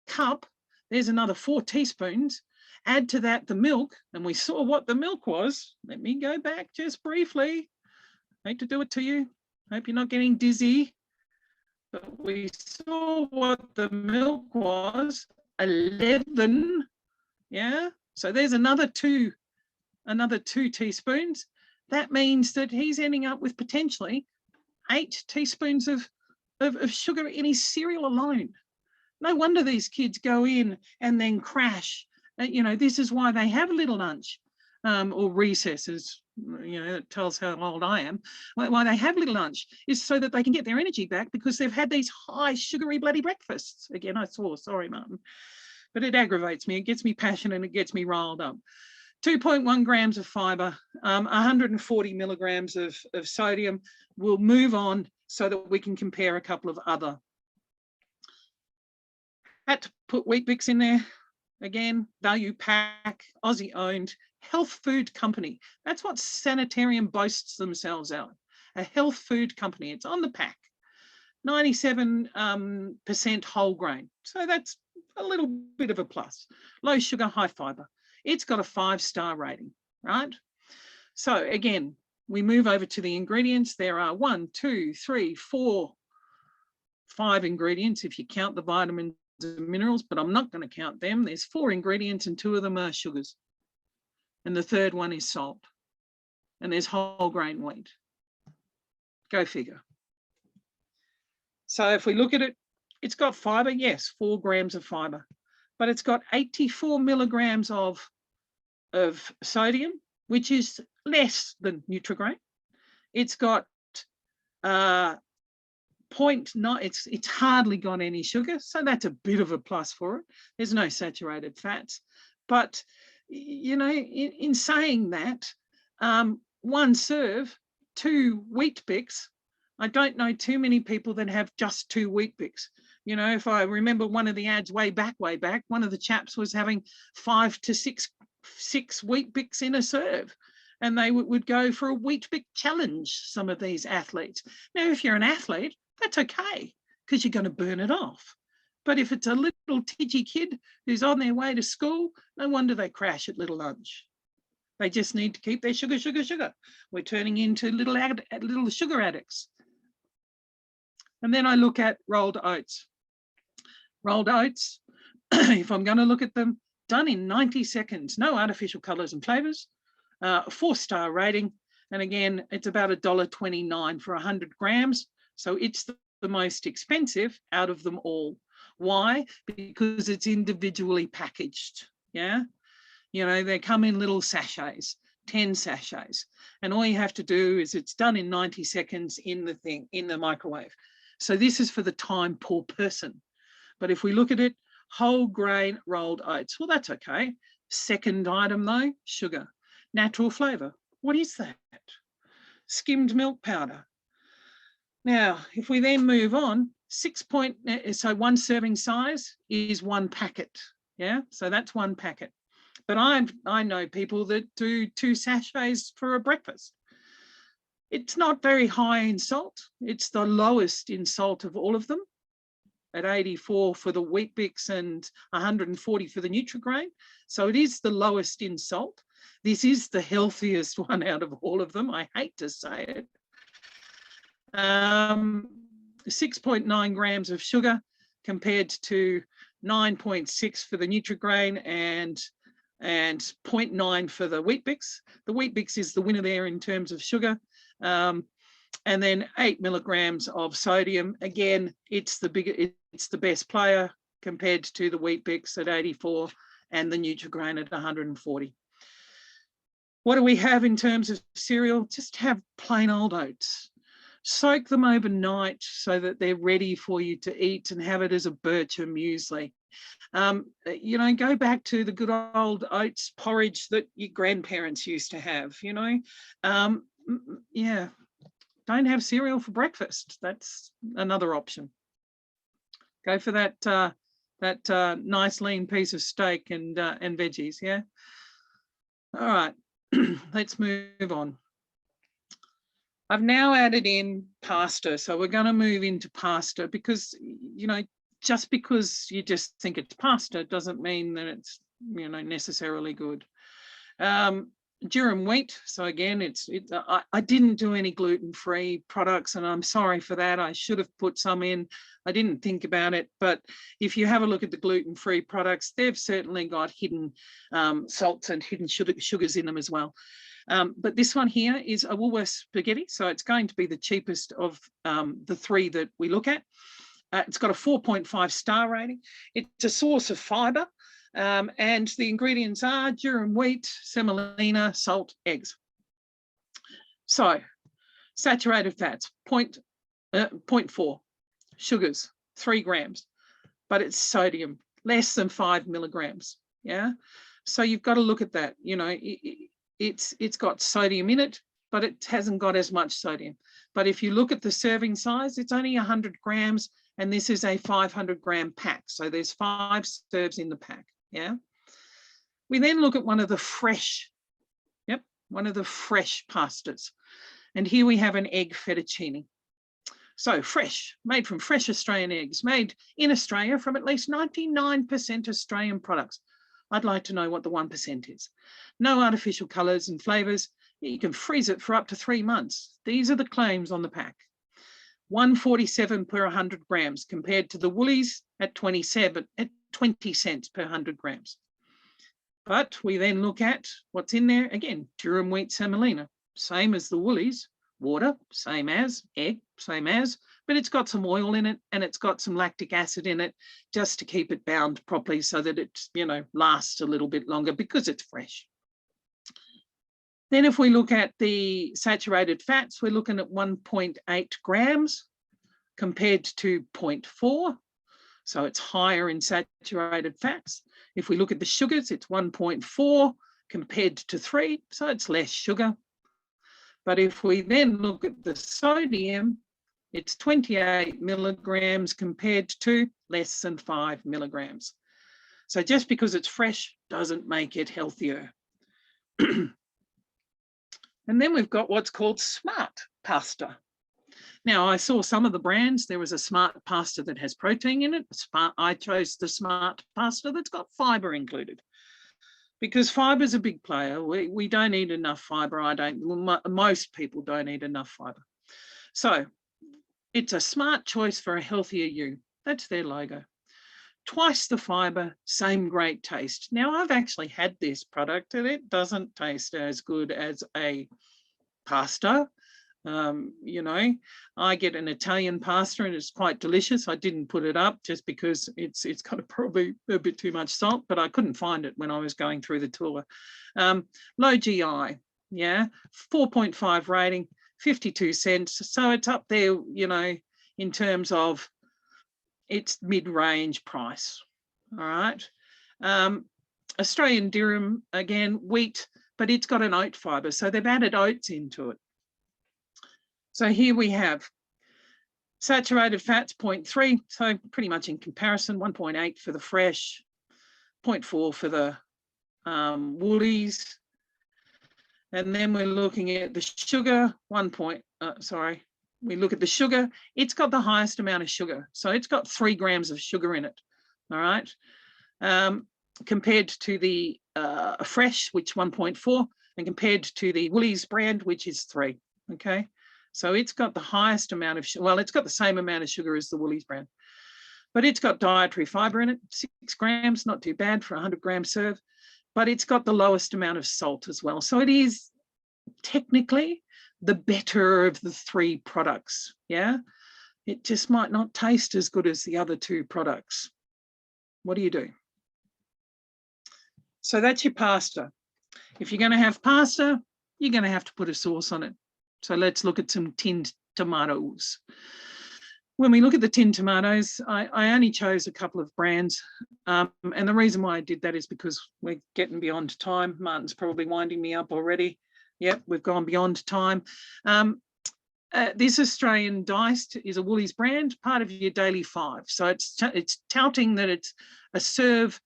cup. There's another 4 teaspoons. Add to that the milk, and we saw what the milk was. Let me go back just briefly. Hate to do it to you. Hope you're not getting dizzy. But we saw what the milk was, 11, yeah? So there's another two teaspoons. That means that he's ending up with potentially 8 teaspoons of sugar in his cereal alone. No wonder these kids go in and then crash. You know, this is why they have a little lunch or recesses. You know, it tells how old I am. Why they have little lunch is so that they can get their energy back because they've had these high sugary bloody breakfasts. Again, I swore, sorry, Martin. But it aggravates me. It gets me passionate and it gets me riled up. 2.1 grams of fiber, 140 milligrams of sodium. We'll move on so that we can compare a couple of other. Had to put Wheat Bix in there. Again, value pack, Aussie owned, health food company. That's what Sanitarium boasts themselves out. A health food company. It's on the pack. 97% whole grain. So that's a little bit of a plus. Low sugar, high fiber. It's got a 5-star rating, right? So again, we move over to the ingredients. There are 1, 2, 3, 4, 5 ingredients if you count the vitamins and minerals, but I'm not going to count them. There's 4 ingredients and 2 of them are sugars. And the third one is salt. And there's whole grain wheat. Go figure. So if we look at it, it's got fiber, yes, 4 grams of fiber, but it's got 84 milligrams of sodium, which is less than Nutrigrain. It's got 0.9, it's hardly got any sugar, so that's a bit of a plus for it. There's no saturated fats. But, you know, in saying that, 1 serve, 2 Wheat Bix, I don't know too many people that have just 2 Wheat Bix. You know, if I remember one of the ads way back, one of the chaps was having 5 to 6 Wheat Bix in a serve. And they would go for a Wheat Bix challenge, some of these athletes. Now, if you're an athlete, that's okay, because you're going to burn it off. But if it's a little tidgy kid who's on their way to school, no wonder they crash at little lunch. They just need to keep their sugar, sugar, sugar. We're turning into little sugar addicts. And then I look at rolled oats. Rolled oats, if I'm going to look at them, done in 90 seconds, no artificial colours and flavours, 4-star rating. And again, it's about $1.29 for 100 grams. So it's the most expensive out of them all. Why? Because it's individually packaged. Yeah. You know, they come in little sachets, 10 sachets. And all you have to do is it's done in 90 seconds in the microwave. So this is for the time poor person. But if we look at it, whole grain rolled oats. Well, that's okay. Second item though, sugar. Natural flavour. What is that? Skimmed milk powder. Now, if we then move on, so 1 serving size is 1 packet. Yeah, so that's 1 packet. But I know people that do 2 sachets for a breakfast. It's not very high in salt. It's the lowest in salt of all of them, at 84 for the Weet-Bix and 140 for the Nutrigrain. So it is the lowest in salt. This is the healthiest one out of all of them. I hate to say it. 6.9 grams of sugar compared to 9.6 for the Nutrigrain and 0.9 for the Weet-Bix. The Weet-Bix is the winner there in terms of sugar. And then 8 milligrams of sodium. Again, it's the best player compared to the Weet-Bix at 84 and the Nutrigrain at 140. What do we have in terms of cereal? Just have plain old oats. Soak them overnight so that they're ready for you to eat and have it as a bircher muesli. You know, go back to the good old oats porridge that your grandparents used to have, you know. Yeah, don't have cereal for breakfast. That's another option. Go for that nice lean piece of steak and veggies, yeah. All right, let's move on. I've now added in pasta, so we're going to move into pasta because, you know, just because you just think it's pasta doesn't mean that it's, you know, necessarily good. Durum wheat, so again, I didn't do any gluten-free products, and I'm sorry for that. I should have put some in. I didn't think about it, but if you have a look at the gluten-free products, they've certainly got hidden salts and hidden sugars in them as well. But this one here is a Woolworth spaghetti, so it's going to be the cheapest of the 3 that we look at. It's got a 4.5 star rating. It's a source of fibre, and the ingredients are durum wheat, semolina, salt, eggs. So saturated fats, 0.4, sugars, 3 grams, but it's sodium, less than 5 milligrams. Yeah, so you've got to look at that. You know, it's got sodium in it, but it hasn't got as much sodium. But if you look at the serving size, it's only 100 grams, and this is a 500 gram pack. So there's 5 serves in the pack, yeah? We then look at one of the fresh pastas. And here we have an egg fettuccine. So fresh, made from fresh Australian eggs, made in Australia from at least 99% Australian products. I'd like to know what the 1% is. No artificial colours and flavours. You can freeze it for up to 3 months. These are the claims on the pack. 147 per 100 grams compared to the Woolies at 20 cents per 100 grams. But we then look at what's in there. Again, durum wheat semolina, same as the Woolies. Water, same as, egg, same as, but it's got some oil in it and it's got some lactic acid in it just to keep it bound properly so that it, you know, lasts a little bit longer because it's fresh. Then if we look at the saturated fats, we're looking at 1.8 grams compared to 0.4. So it's higher in saturated fats. If we look at the sugars, it's 1.4 compared to 3, so it's less sugar. But if we then look at the sodium, it's 28 milligrams compared to less than 5 milligrams. So just because it's fresh doesn't make it healthier. And then we've got what's called smart pasta. Now, I saw some of the brands. There was a smart pasta that has protein in it. I chose the smart pasta that's got fibre included, because fibre is a big player. We don't eat enough fibre. Most people don't eat enough fibre. So it's a smart choice for a healthier you. That's their logo. Twice the fibre, same great taste. Now, I've actually had this product and it doesn't taste as good as a pasta. You know, I get an Italian pasta and it's quite delicious. I didn't put it up just because it's got probably a bit too much salt, but I couldn't find it when I was going through the tour. Low GI, yeah, 4.5 rating, 52 cents. So it's up there, you know, in terms of its mid-range price. all right. Australian durum, again, wheat, but it's got an oat fibre, so they've added oats into it. So here we have saturated fats, 0.3, so pretty much in comparison, 1.8 for the fresh, 0.4 for the woolies. And then we're looking at the sugar, we look at the sugar. It's got the highest amount of sugar. So it's got 3 grams of sugar in it, all right? Compared to the fresh, which 1.4, and compared to the Woolies brand, which is 3, okay? So it's got the highest amount of, well, it's got the same amount of sugar as the Woolies brand, but it's got dietary fiber in it, 6 grams, not too bad for a 100-gram serve, but it's got the lowest amount of salt as well. So it is technically the better of the 3 products, yeah? It just might not taste as good as the other 2 products. What do you do? So that's your pasta. If you're going to have pasta, you're going to have to put a sauce on it. So let's look at some tinned tomatoes. When we look at the tinned tomatoes, I only chose a couple of brands. And the reason why I did that is because we're getting beyond time. Martin's probably winding me up already. Yep, we've gone beyond time. This Australian diced is a Woolies brand, part of your daily 5. So it's touting that it's a serve.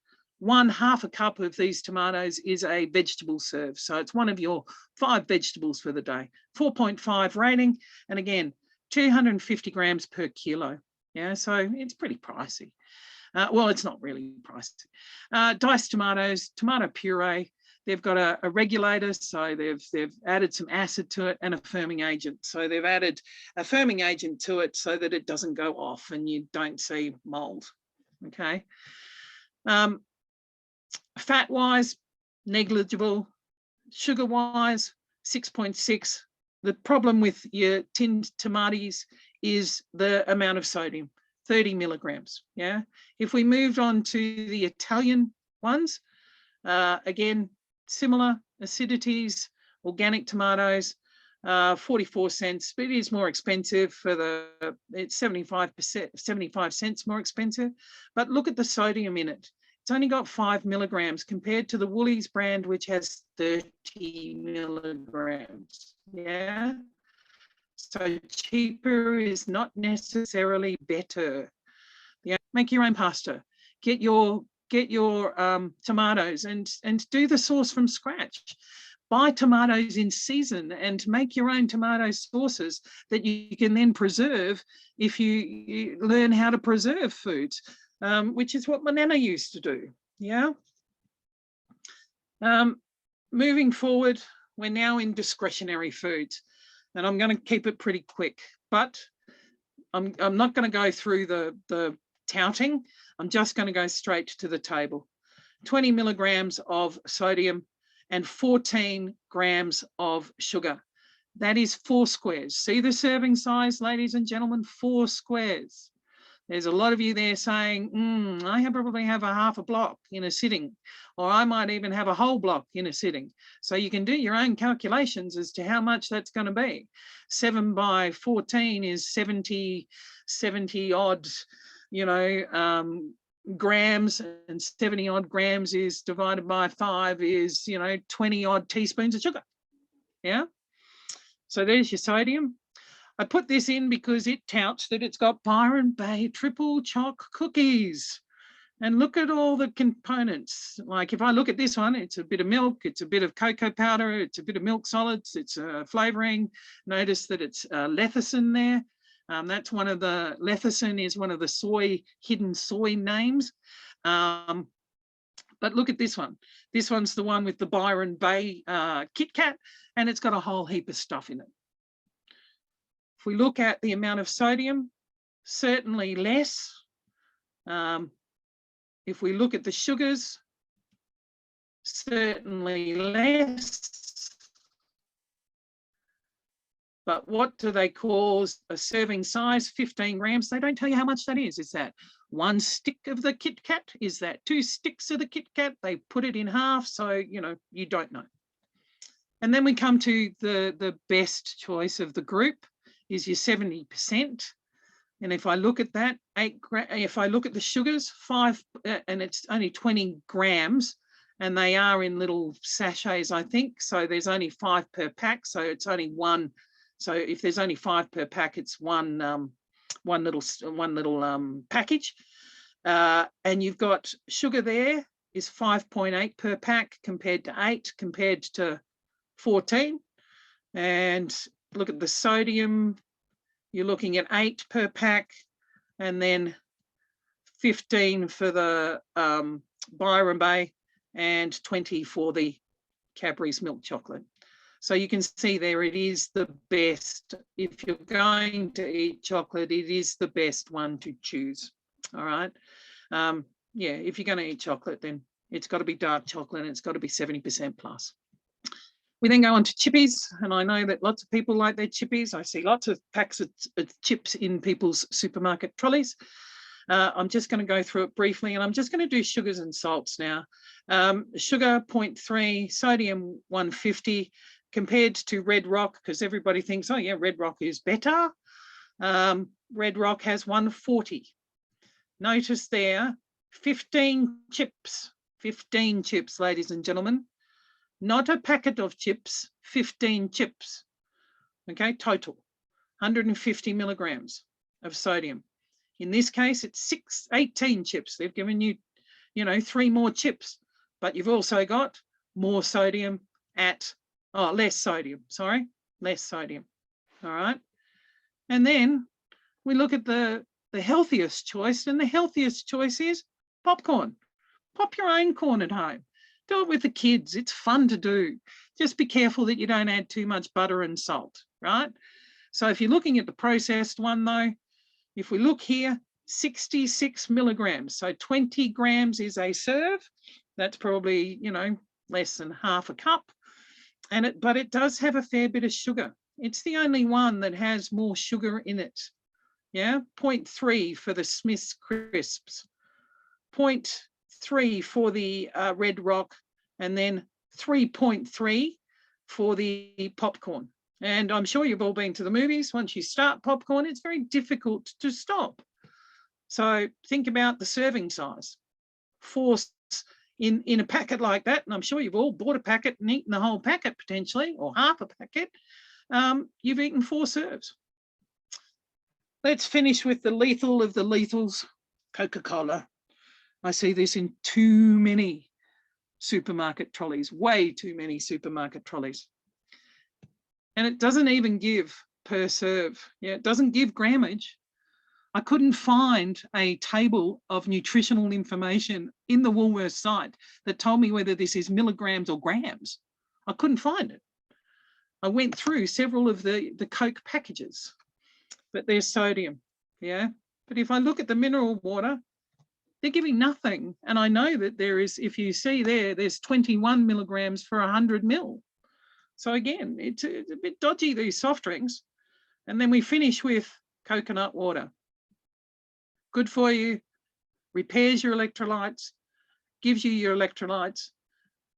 1/2 a cup of these tomatoes is a vegetable serve. So it's one of your 5 vegetables for the day. 4.5 rating. And again, 250 grams per kilo. Yeah, so it's pretty pricey. Well, it's not really pricey. Diced tomatoes, tomato puree. They've got a regulator, so they've added some acid to it and a firming agent. So they've added a firming agent to it so that it doesn't go off and you don't see mold. Okay. Fat-wise, negligible. Sugar-wise, 6.6. The problem with your tinned tomatoes is the amount of sodium, 30 milligrams. Yeah. If we moved on to the Italian ones, again, similar acidities, organic tomatoes, 44 cents, but it is more expensive it's 75 cents more expensive. But look at the sodium in it. It's only got 5 milligrams compared to the Woolies brand, which has 30 milligrams. Yeah. So cheaper is not necessarily better. Yeah. Make your own pasta. Get your tomatoes and do the sauce from scratch. Buy tomatoes in season and make your own tomato sauces that you can then preserve if you learn how to preserve foods. Which is what my nana used to do, yeah? Moving forward, we're now in discretionary foods, and I'm going to keep it pretty quick, but I'm not going to go through the touting. I'm just going to go straight to the table. 20 milligrams of sodium and 14 grams of sugar. That is 4 squares. See the serving size, ladies and gentlemen? 4 squares. There's a lot of you there saying, I probably have a 1/2 block in a sitting, or I might even have a whole block in a sitting. So you can do your own calculations as to how much that's going to be. 7 by 14 is 70 odd, grams, and 70 odd grams is divided by 5 is, 20 odd teaspoons of sugar. Yeah. So there's your sodium. I put this in because it touts that it's got Byron Bay triple choc cookies. And look at all the components. Like if I look at this one, it's a bit of milk, it's a bit of cocoa powder, it's a bit of milk solids, it's flavouring. Notice that it's lecithin there. That's one of the, lecithin is one of the hidden soy names. But look at this one. This one's the one with the Byron Bay Kit Kat, and it's got a whole heap of stuff in it. If we look at the amount of sodium, certainly less. If we look at the sugars, certainly less. But what do they call a serving size? 15 grams. They don't tell you how much that is. Is that 1 stick of the Kit Kat? Is that 2 sticks of the Kit Kat? They put it in half, so you don't know. And then we come to the best choice of the group. Is your 70%. And if I look at that, if I look at the sugars, 5, and it's only 20 grams, and they are in little sachets, I think. So there's only 5 per pack. So it's only one. So if there's only 5 per pack, it's one little package. And you've got sugar there is 5.8 per pack compared to 8, compared to 14. And look at the sodium. You're looking at 8 per pack, and then 15 for the Byron Bay, and 20 for the Cadbury's milk chocolate. So you can see there, it is the best. If you're going to eat chocolate, it is the best one to choose. All right. Yeah, if you're going to eat chocolate, then it's got to be dark chocolate, and it's got to be 70% plus. We then go on to Chippies, and I know that lots of people like their Chippies. I see lots of packs of chips in people's supermarket trolleys. I'm just going to go through it briefly, and I'm just going to do sugars and salts now. Sugar 0.3, sodium 150, compared to Red Rock, because everybody thinks, oh yeah, Red Rock is better. Red Rock has 140. Notice there, 15 chips, ladies and gentlemen. Not a packet of chips, 15 chips. Okay, total, 150 milligrams of sodium. In this case, it's 18 chips. They've given you, 3 more chips, but you've also got more sodium less sodium. All right. And then we look at the healthiest choice, and the healthiest choice is popcorn. Pop your own corn at home. Do it with the kids. It's fun to do. Just be careful that you don't add too much butter and salt, right? So if you're looking at the processed one though, if we look here, 66 milligrams. So 20 grams is a serve. That's probably, less than half a cup. But it does have a fair bit of sugar. It's the only one that has more sugar in it. Yeah, 0.3 for the Smith's crisps, 0.3 for the Red Rock, and then 3.3 for the popcorn. And I'm sure you've all been to the movies. Once you start popcorn, it's very difficult to stop. So think about the serving size. 4 in a packet like that, and I'm sure you've all bought a packet and eaten the whole packet potentially, or half a packet. You've eaten 4 serves. Let's finish with the lethal of the lethals, Coca-Cola. I see this in too many supermarket trolleys, way too many supermarket trolleys. And it doesn't even give per serve. Yeah, it doesn't give grammage. I couldn't find a table of nutritional information in the Woolworth site that told me whether this is milligrams or grams. I couldn't find it. I went through several of the Coke packages, but there's sodium, yeah. But if I look at the mineral water, they're giving nothing. And I know that there is, if you see there's 21 milligrams for 100 mil. So again, it's a bit dodgy, these soft drinks. And then we finish with coconut water. Good for you, repairs your electrolytes, gives you your electrolytes,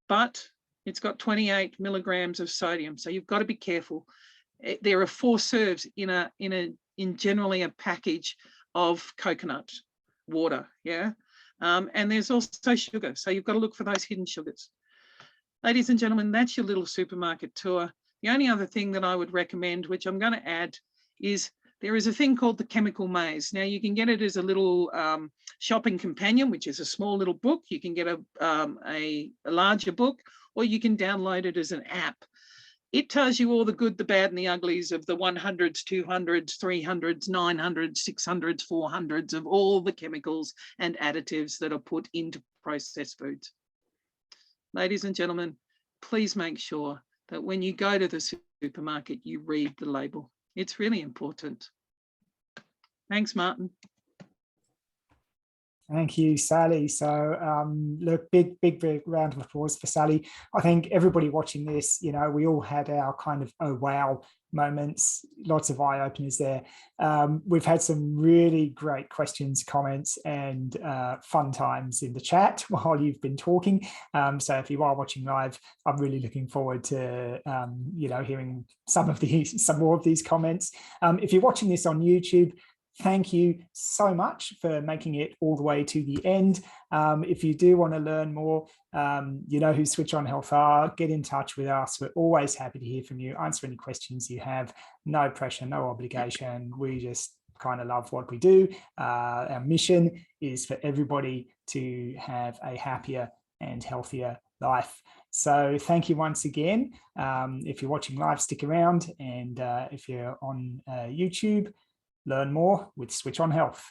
but it's got 28 milligrams of sodium. So you've got to be careful. There are 4 serves in generally a package of coconut water, yeah. And there's also sugar. So you've got to look for those hidden sugars. Ladies and gentlemen, that's your little supermarket tour. The only other thing that I would recommend, which I'm going to add, is there is a thing called the Chemical Maze. Now you can get it as a little shopping companion, which is a small little book. You can get a larger book, or you can download it as an app. It tells you all the good, the bad, and the uglies of the 100s, 200s, 300s, 900s, 600s, 400s of all the chemicals and additives that are put into processed foods. Ladies and gentlemen, please make sure that when you go to the supermarket, you read the label. It's really important. Thanks, Martin. Thank you, Sally. So look, big round of applause for Sally. I think everybody watching this, we all had our kind of, oh, wow moments, lots of eye openers there. We've had some really great questions, comments, and fun times in the chat while you've been talking. So if you are watching live, I'm really looking forward to, hearing some more of these comments. If you're watching this on YouTube, thank you so much for making it all the way to the end. If you do want to learn more, you know who Switch On Health are, get in touch with us. We're always happy to hear from you, answer any questions you have. No pressure, no obligation. We just kind of love what we do. Our mission is for everybody to have a happier and healthier life. So thank you once again. If you're watching live, stick around. And if you're on YouTube, learn more with Switch On Health.